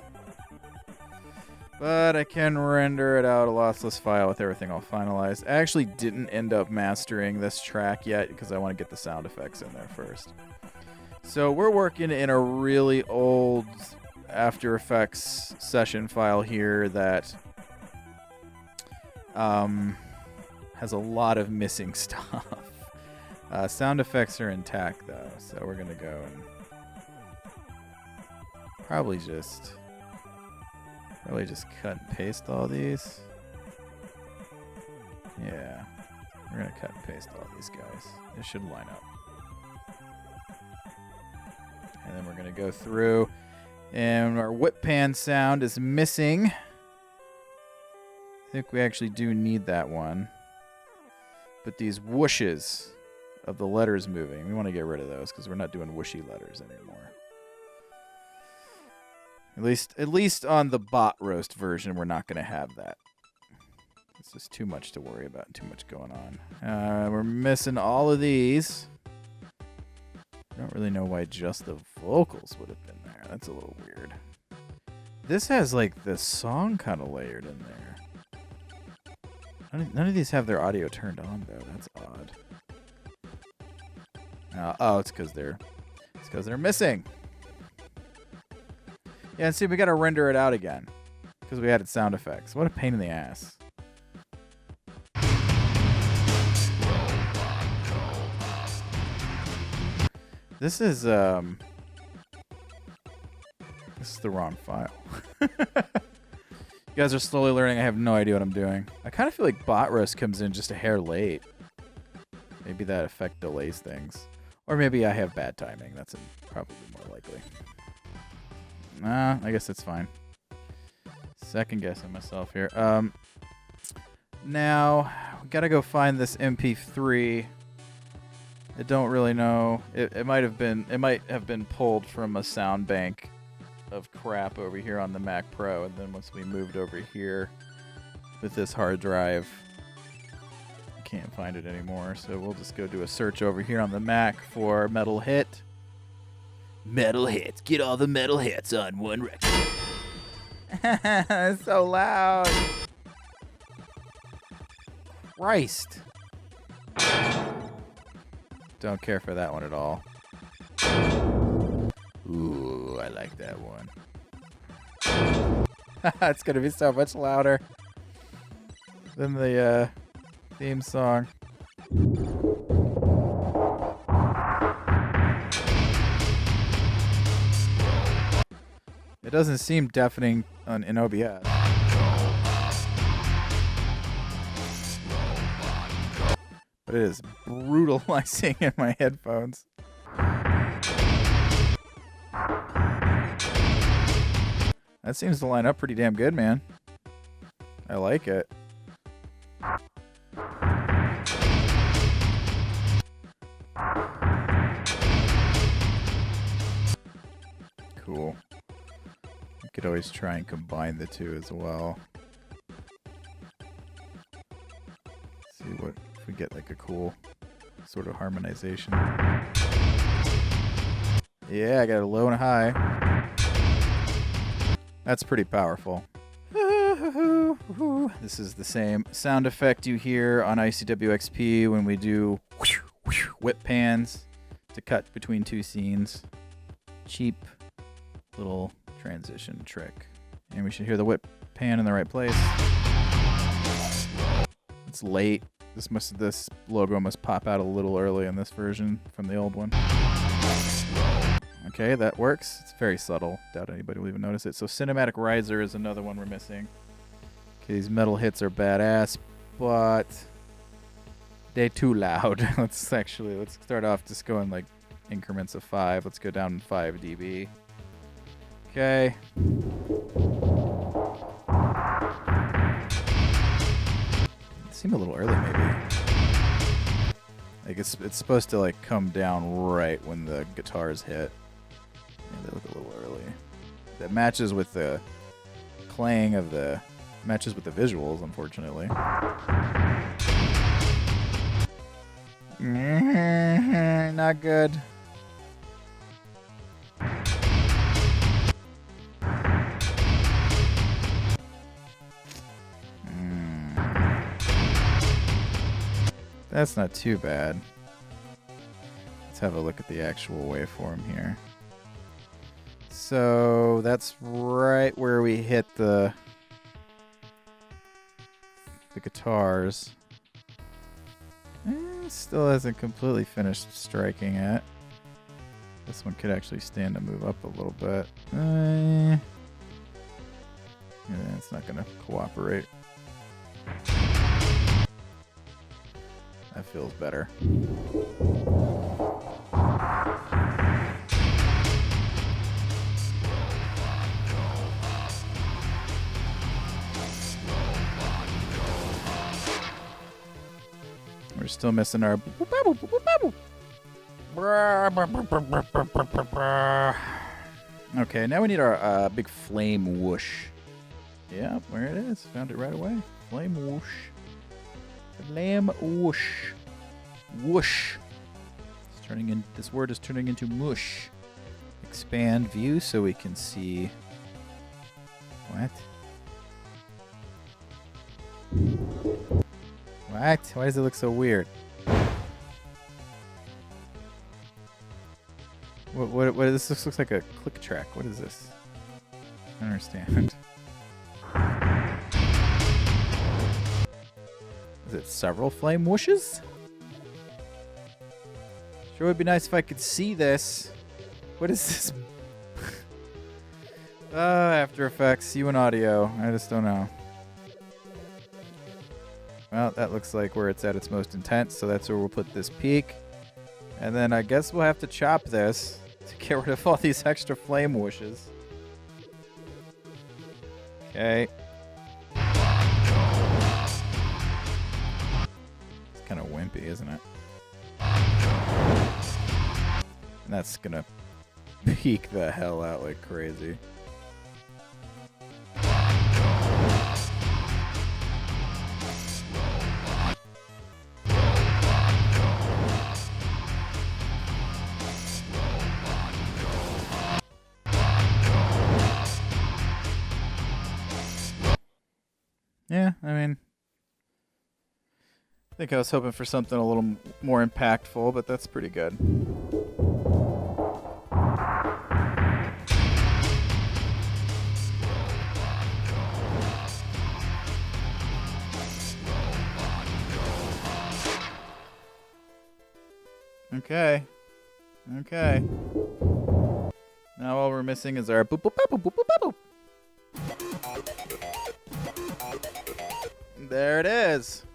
But I can render it out a lossless file with everything all finalized. I actually didn't end up mastering this track yet because I want to get the sound effects in there first. So we're working in a really old After Effects session file here that has a lot of missing stuff. Sound effects are intact though, so we're gonna go and probably just cut and paste all these. Yeah, we're gonna cut and paste all these guys. It should line up. And then we're going to go through, and our whip pan sound is missing. I think we actually do need that one. But these whooshes of the letters moving, we want to get rid of those because we're not doing whooshy letters anymore. At least on the bot roast version, we're not going to have that. It's just too much to worry about and too much going on. We're missing all of these. I don't really know why just the vocals would have been there. That's a little weird. This has like the song kind of layered in there. None of these have their audio turned on though. That's odd. Oh, it's because they're missing. Yeah, and see, we got to render it out again because we added sound effects. What a pain in the ass. This is the wrong file. You guys are slowly learning. I have no idea what I'm doing. I kind of feel like bot roast comes in just a hair late. Maybe that effect delays things. Or maybe I have bad timing. That's probably more likely. Nah, I guess that's fine. Second guessing myself here. Now, we gotta go find this MP3. I don't really know. It might have been pulled from a sound bank of crap over here on the Mac Pro, and then once we moved over here with this hard drive, I can't find it anymore. So we'll just go do a search over here on the Mac for Metal Hit. Metal Hits. Get all the metal hits on one record. It's so loud. Christ. Don't care for that one at all. Ooh, I like that one. It's gonna be so much louder than the theme song. It doesn't seem deafening in OBS. But it is brutalizing in my headphones. That seems to line up pretty damn good, man. I like it. Cool. You could always try and combine the two as well. see what if we get like a cool sort of harmonization. Yeah, I got a low and a high. That's pretty powerful. This is the same sound effect you hear on ICWXP when we do whip pans to cut between two scenes. Cheap little transition trick. And we should hear the whip pan in the right place. It's late. This logo must pop out a little early in this version from the old one. Okay, that works. It's very subtle. Doubt anybody will even notice it. So Cinematic Riser is another one we're missing. Okay, these metal hits are badass, but they're too loud. Let's start off just going like increments of 5. Let's go down 5 dB. Okay. Seem a little early, maybe. Like it's supposed to like come down right when the guitars hit. Yeah, they look a little early. That matches with the playing of the matches with the visuals, unfortunately. Not good. That's not too bad. Let's have a look at the actual waveform here. So that's right where we hit the guitars. Still hasn't completely finished striking it. This one could actually stand to move up a little bit. Yeah, it's not going to cooperate. That feels better. We're still missing our... Okay, now we need our big flame whoosh. Yeah, where it is. Found it right away. Flame whoosh. Flame whoosh. Whoosh. It's turning in. This word is turning into mush. Expand view so we can see. What? What? Why does it look so weird? What this looks like a click track. What is this? I don't understand. Is it several flame whooshes? Sure would be nice if I could see this. What is this? After Effects, you and audio. I just don't know. Well, that looks like where it's at its most intense, so that's where we'll put this peak. And then I guess we'll have to chop this to get rid of all these extra flame whooshes. Okay. It's kind of wimpy, isn't it? And that's gonna peak the hell out like crazy. Yeah, I mean, I think I was hoping for something a little more impactful, but that's pretty good. Okay. Okay. Now all we're missing is our boop boop boop boop boop boop boop. There it is.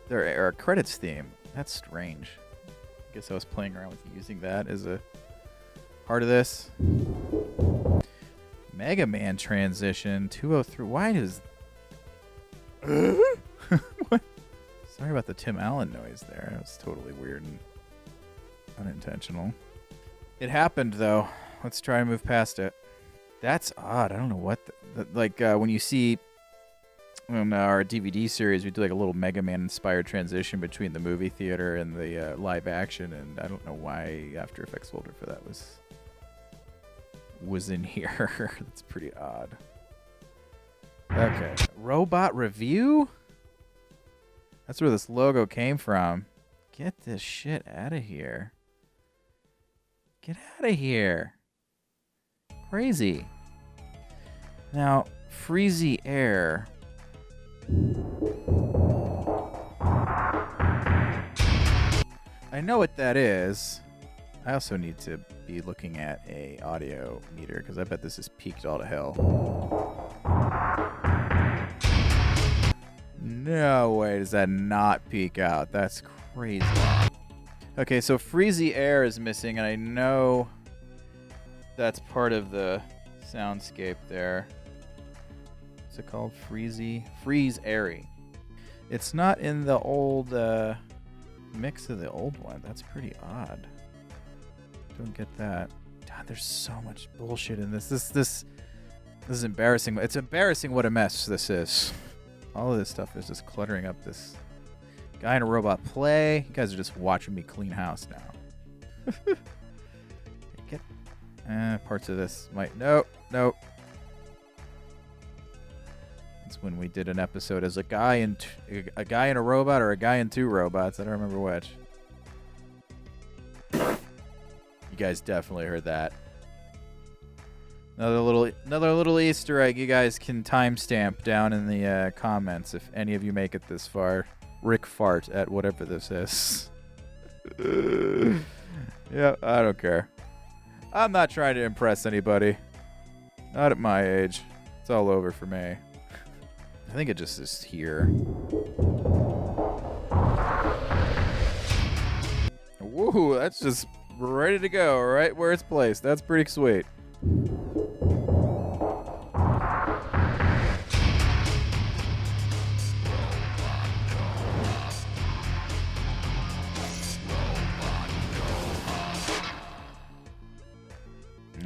There our credits theme. That's strange. I guess I was playing around with using that as a part of this. Mega Man transition 203. Why does what? Sorry about the Tim Allen noise there. That was totally weird and unintentional. It happened though. Let's try and move past it. That's odd. I don't know what like when you see on our DVD series, we do like a little Mega Man inspired transition between the movie theater and the live action, and I don't know why After Effects folder for that was in here. That's pretty odd. Okay, robot review? That's where this logo came from. Get this shit out of here. Get out of here. Crazy. Now, Freezy Air. I know what that is. I also need to be looking at a audio meter because I bet this is peaked all to hell. No way does that not peak out. That's crazy. Okay, so Freezy Air is missing, and I know that's part of the soundscape there. What's it called? Freeze Airy. It's not in the old mix of the old one. That's pretty odd. Don't get that. God, there's so much bullshit in this. This is embarrassing. It's embarrassing what a mess this is. All of this stuff is just cluttering up this Guy in a Robot play. You guys are just watching me clean house now. Get parts of this might nope. It's when we did an episode as a guy in a robot or a guy in two robots. I don't remember which. You guys definitely heard that. Another little Easter egg you guys can timestamp down in the comments if any of you make it this far. Rikk fart at whatever this is. Yeah, I don't care. I'm not trying to impress anybody. Not at my age. It's all over for me. I think it just is here. Woohoo, that's just ready to go right where it's placed. That's pretty sweet.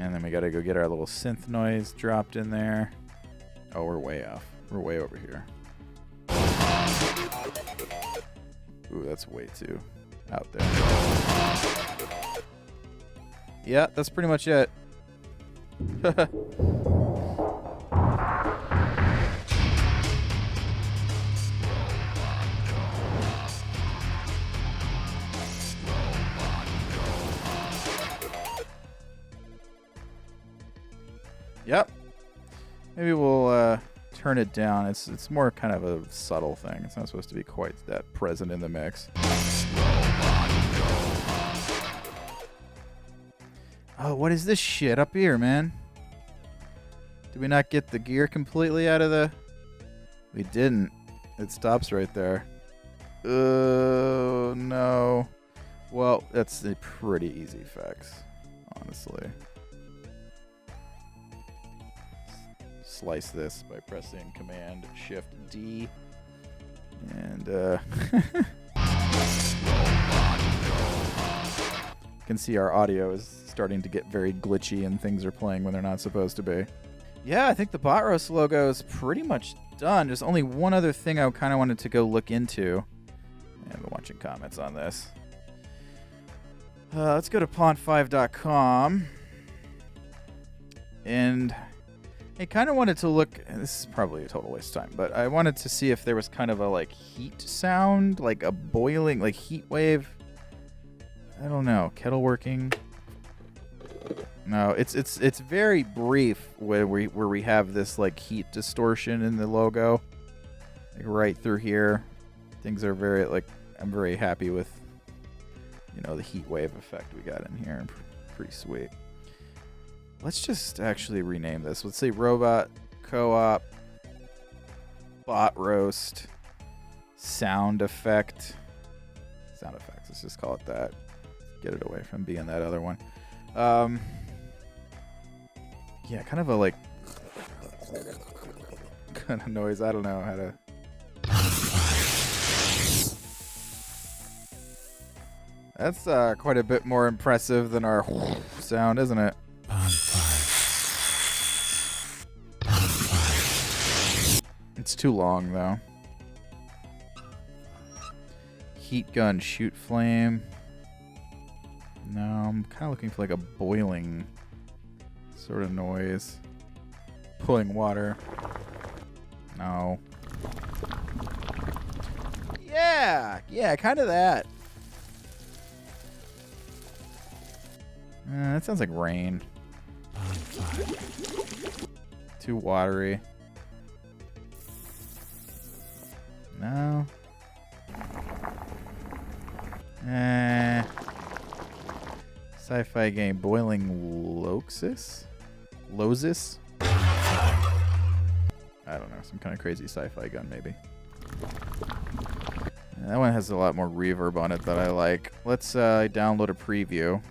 And then we gotta go get our little synth noise dropped in there. Oh, we're way off. We're way over here. Ooh, that's way too out there. Yeah, that's pretty much it. Yep. Maybe we'll turn it down. It's more kind of a subtle thing. It's not supposed to be quite that present in the mix. Oh, what is this shit up here, man? Did we not get the gear completely out of the... We didn't. It stops right there. Oh, no. Well, that's a pretty easy fix, honestly. Slice this by pressing Command Shift D, and you can see our audio is starting to get very glitchy and things are playing when they're not supposed to be. Yeah, I think the Bot Roast logo is pretty much done. There's only one other thing I kind of wanted to go look into. I've been watching comments on this. Let's go to pond5.com, and I kind of wanted to look, this is probably a total waste of time, but I wanted to see if there was kind of a like heat sound, like a boiling, like heat wave. I don't know, kettle working. No, it's very brief where we have this like heat distortion in the logo, like right through here. Things are very I'm very happy with, the heat wave effect we got in here. Pretty sweet. Let's just actually rename this. Let's say Robot Co-op Bot Roast Sound Effect. Sound Effects. Let's just call it that. Get it away from being that other one. Yeah, kind of a like kind of noise. I don't know how to. That's quite a bit more impressive than our sound, isn't it? It's too long, though. Heat gun, shoot flame. No, I'm kind of looking for like a boiling sort of noise. Pulling water. No. Yeah, kind of that. That sounds like rain. Too watery. No. Sci-fi game. Boiling Loxus? Lozis? I don't know. Some kind of crazy sci-fi gun, maybe. That one has a lot more reverb on it that I like. Let's download a preview.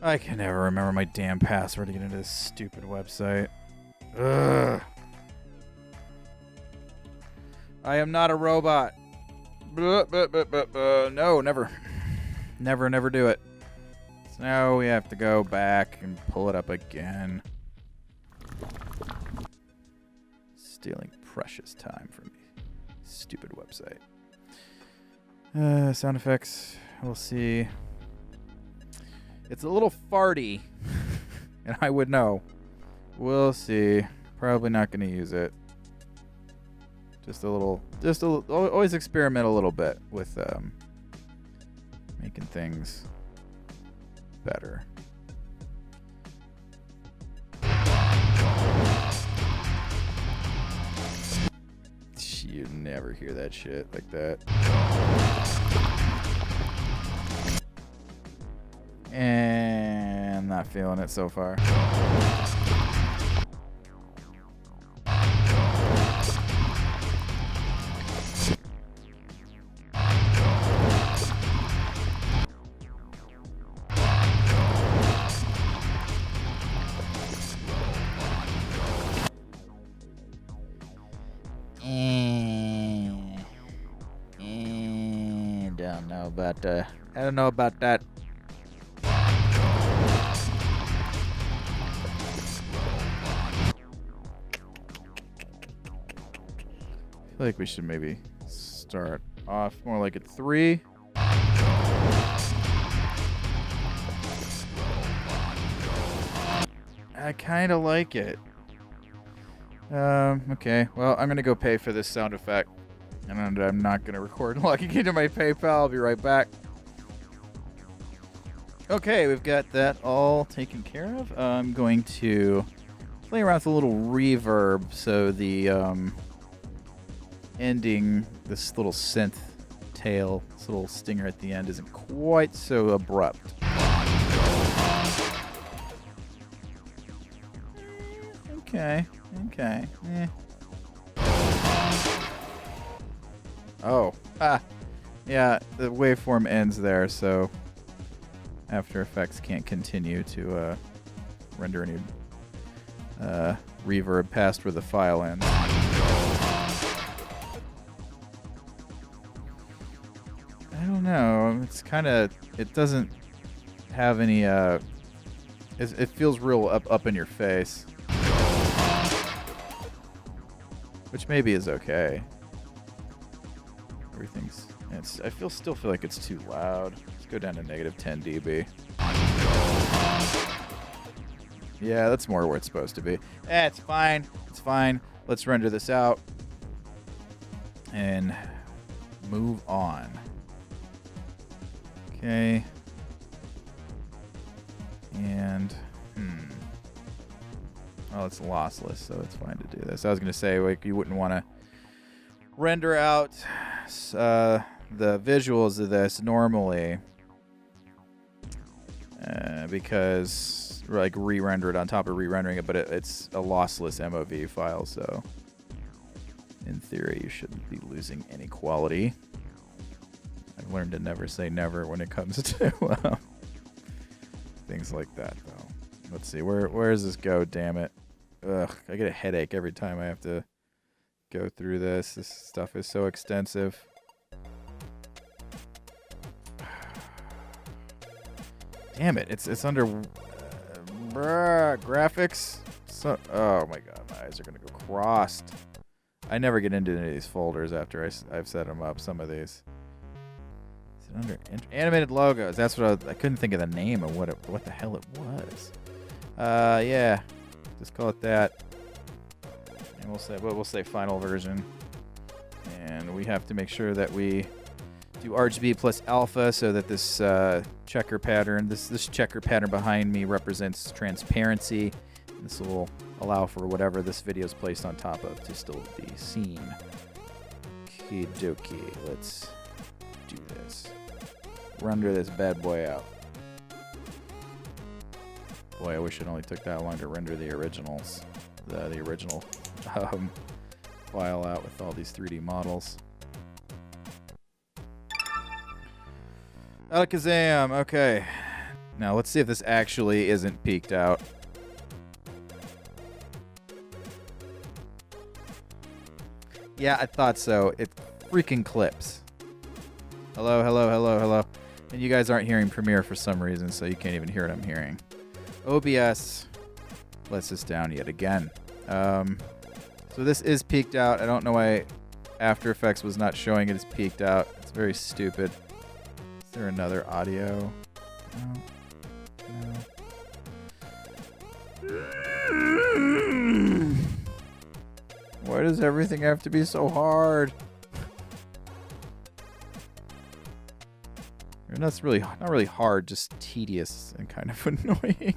I can never remember my damn password to get into this stupid website. Ugh. I am not a robot. No, never. Never do it. So now we have to go back and pull it up again. Stealing precious time from me. Stupid website. Sound effects. We'll see. It's a little farty. And I would know. We'll see. Probably not going to use it. Always experiment a little bit with making things better. You never hear that shit like that. And not feeling it so far. I don't know about that. I feel like we should maybe start off more like at 3. I kind of like it. Okay. Well, I'm going to go pay for this sound effect. And I'm not going to record logging into my PayPal. I'll be right back. Okay, we've got that all taken care of. I'm going to play around with a little reverb so the ending, this little synth tail, this little stinger at the end isn't quite so abrupt. Okay. Oh. Yeah, the waveform ends there, so After Effects can't continue to render any reverb past where the file ends. I don't know. It's kind of... It doesn't have any... It feels real up in your face. Which maybe is okay. Everything's... still feel like it's too loud. Let's go down to negative 10 dB. Yeah, that's more where it's supposed to be. It's fine. It's fine. Let's render this out. And move on. Okay. And... Oh, it's lossless, so it's fine to do this. I was going to say, like, you wouldn't want to render out the visuals of this normally because, like, re-render it on top of re-rendering it, but it's a lossless MOV file, so in theory, you shouldn't be losing any quality. I've learned to never say never when it comes to things like that, though. Let's see, where does this go, damn it? Ugh, I get a headache every time I have to go through this. This stuff is so extensive. Damn it! It's under graphics. So, oh my god, my eyes are gonna go crossed. I never get into any of these folders after I've set them up. Some of these. Is it under animated logos? That's what I couldn't think of the name of what the hell it was. Yeah, just call it that. And we'll say final version. And we have to make sure that we do RGB plus alpha so that this checker pattern, this checker pattern behind me represents transparency. This will allow for whatever this video is placed on top of to still be seen. Okie dokie, let's do this. Render this bad boy out. Boy, I wish it only took that long to render the originals. The original file out with all these 3D models. Alakazam, okay. Now let's see if this actually isn't peaked out. Yeah, I thought so. It freaking clips. Hello, hello, hello, hello. And you guys aren't hearing Premiere for some reason, so you can't even hear what I'm hearing. OBS lets us down yet again. So this is peaked out. I don't know why After Effects was not showing it as peaked out. It's very stupid. Is there another audio? No. Why does everything have to be so hard? And that's really not really hard, just tedious and kind of annoying.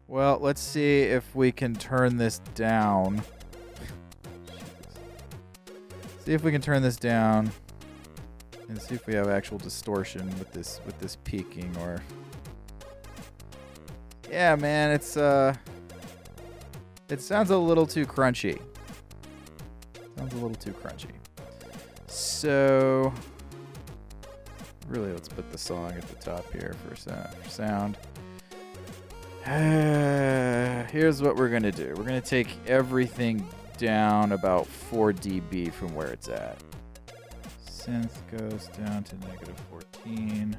Well, let's see if we can turn this down. See if we can turn this down and see if we have actual distortion with this peaking or. Yeah, man, it sounds a little too crunchy. Sounds a little too crunchy. So, really, let's put the song at the top here for sound. Here's what we're going to do. We're going to take everything down about 4 dB from where it's at. Synth goes down to -14.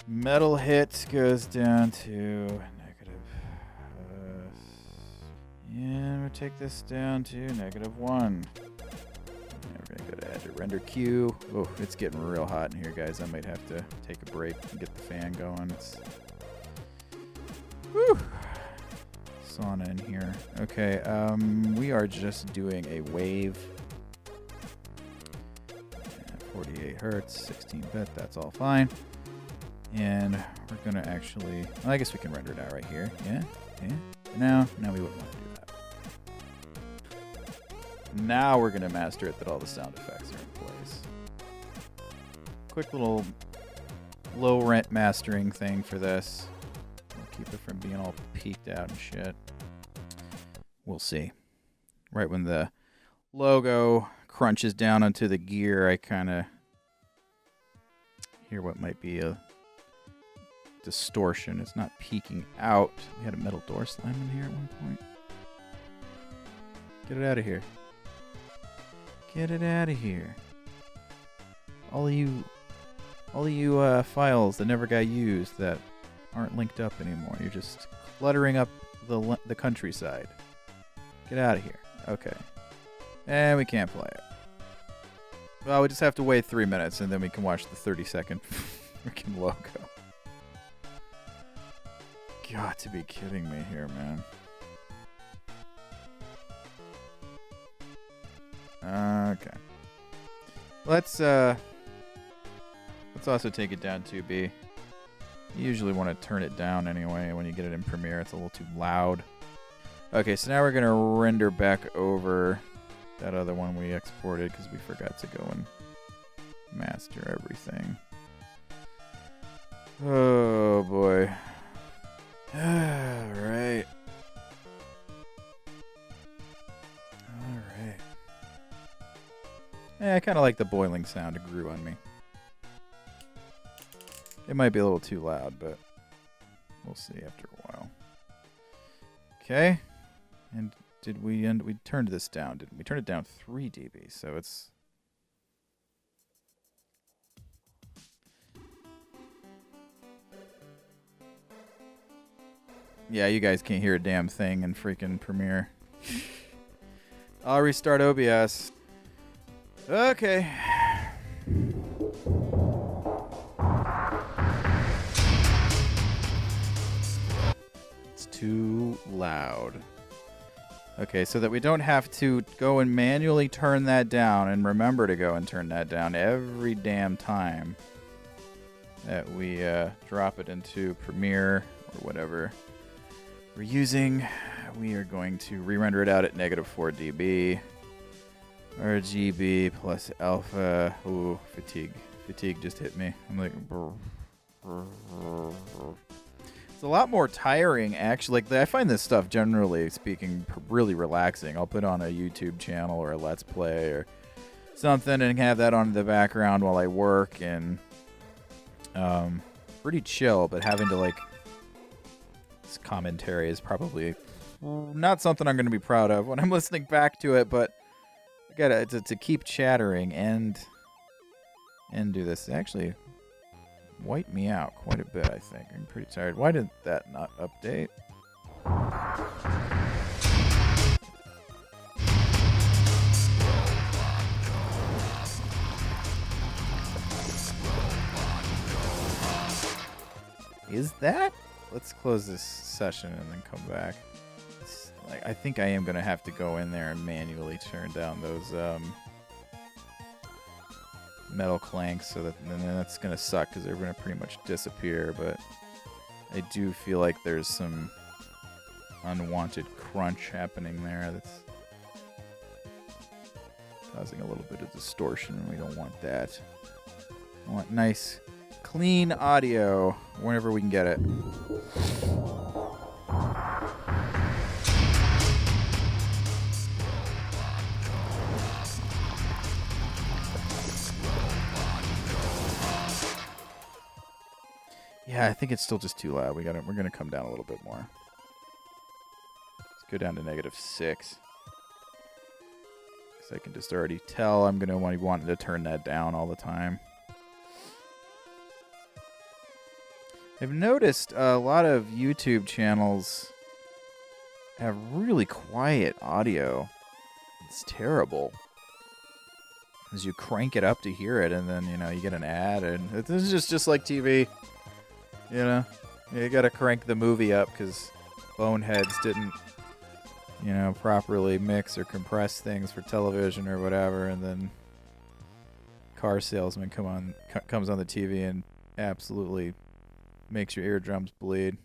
Metal hit goes down to and we'll take this down to -1. We're going to go to add to render queue. Oh, it's getting real hot in here, guys. I might have to take a break and get the fan going. It's whew, sauna in here. Okay, we are just doing a wave. 48 hertz, 16-bit, that's all fine. And we're going to actually, well, I guess we can render it out right here. Yeah. No, we wouldn't want to do that. Now we're going to master it that all the sound effects are in place. Quick little low rent mastering thing for this. We'll keep it from being all peaked out and shit. We'll see. Right when the logo crunches down onto the gear, I kind of hear what might be a distortion. It's not peeking out. We had a metal door slam in here at one point. Get it out of here. Get it out of here. All of you files that never got used that aren't linked up anymore. You're just cluttering up the countryside. Get out of here. Okay. And we can't play it. Well, we just have to wait 3 minutes and then we can watch the 30-second freaking logo. Got to be kidding me here, man. Okay. Let's also take it down 2B. You usually want to turn it down anyway when you get it in Premiere. It's a little too loud. Okay, so now we're going to render back over that other one we exported because we forgot to go and master everything. Oh, boy. Alright. Yeah, I kind of like the boiling sound. It grew on me. It might be a little too loud, but we'll see after a while. Okay. And did we end? We turned this down, didn't we? We turned it down 3 dB, so it's... Yeah, you guys can't hear a damn thing in freaking Premiere. I'll restart OBS. Okay. It's too loud. Okay, so that we don't have to go and manually turn that down and remember to go and turn that down every damn time that we drop it into Premiere or whatever we're using, we are going to re-render it out at -4 dB. RGB plus alpha. Ooh, fatigue. Fatigue just hit me. I'm like... It's a lot more tiring, actually. Like, I find this stuff, generally speaking, really relaxing. I'll put on a YouTube channel or a Let's Play or something and have that on in the background while I work, and pretty chill, but having to, like... This commentary is probably not something I'm going to be proud of when I'm listening back to it, but I gotta to keep chattering and do this. It actually wiped me out quite a bit, I think. I'm pretty tired. Why did that not update? Is that? Let's close this session and then come back. Like, I think I am going to have to go in there and manually turn down those metal clanks, so that then that's going to suck because they're going to pretty much disappear, but I do feel like there's some unwanted crunch happening there that's causing a little bit of distortion, and we don't want that. We want nice, clean audio whenever we can get it. Yeah, I think it's still just too loud. We're gonna come down a little bit more. Let's go down to -6. Because I can just already tell I'm gonna want to turn that down all the time. I've noticed a lot of YouTube channels have really quiet audio. It's terrible. As you crank it up to hear it, and then, you get an ad, and this is just like TV. You gotta crank the movie up because boneheads didn't, properly mix or compress things for television or whatever, and then car salesman comes on the TV and absolutely makes your eardrums bleed.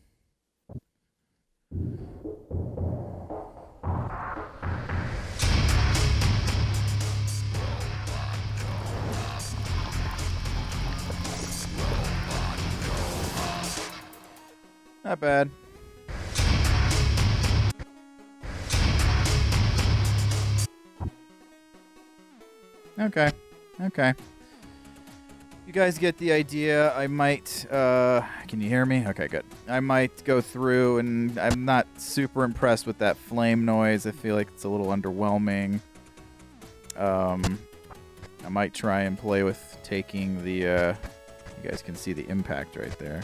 Not bad. Okay. You guys get the idea. I might, can you hear me? Okay, good. I might go through, and I'm not super impressed with that flame noise. I feel like it's a little underwhelming. I might try and play with taking the, you guys can see the impact right there.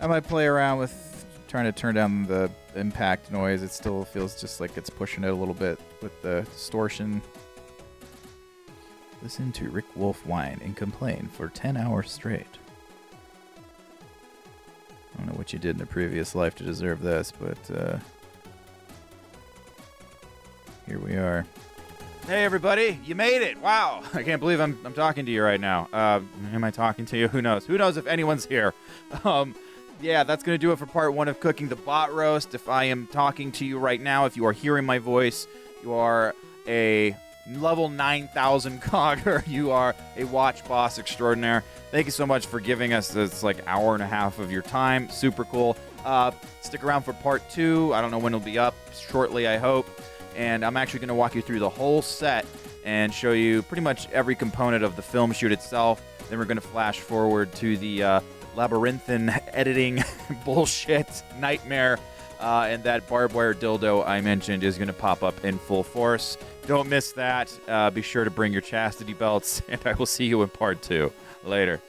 I might play around with trying to turn down the impact noise. It still feels just like it's pushing it a little bit with the distortion. Listen to Rikk Wolf whine and complain for 10 hours straight. I don't know what you did in a previous life to deserve this, but here we are. Hey everybody, you made it! Wow, I can't believe I'm talking to you right now. Am I talking to you? Who knows? Who knows if anyone's here? Yeah, that's going to do it for part 1 of Cooking the Bot Roast. If I am talking to you right now, if you are hearing my voice, you are a level 9,000 cogger. You are a watch boss extraordinaire. Thank you so much for giving us this hour and a half of your time. Super cool. Stick around for part 2. I don't know when it'll be up. Shortly, I hope. And I'm actually going to walk you through the whole set and show you pretty much every component of the film shoot itself. Then we're going to flash forward to the labyrinthine editing bullshit nightmare and that barbed wire dildo I mentioned is going to pop up in full force. Don't miss that. Be sure to bring your chastity belts, and I will see you in part 2. Later.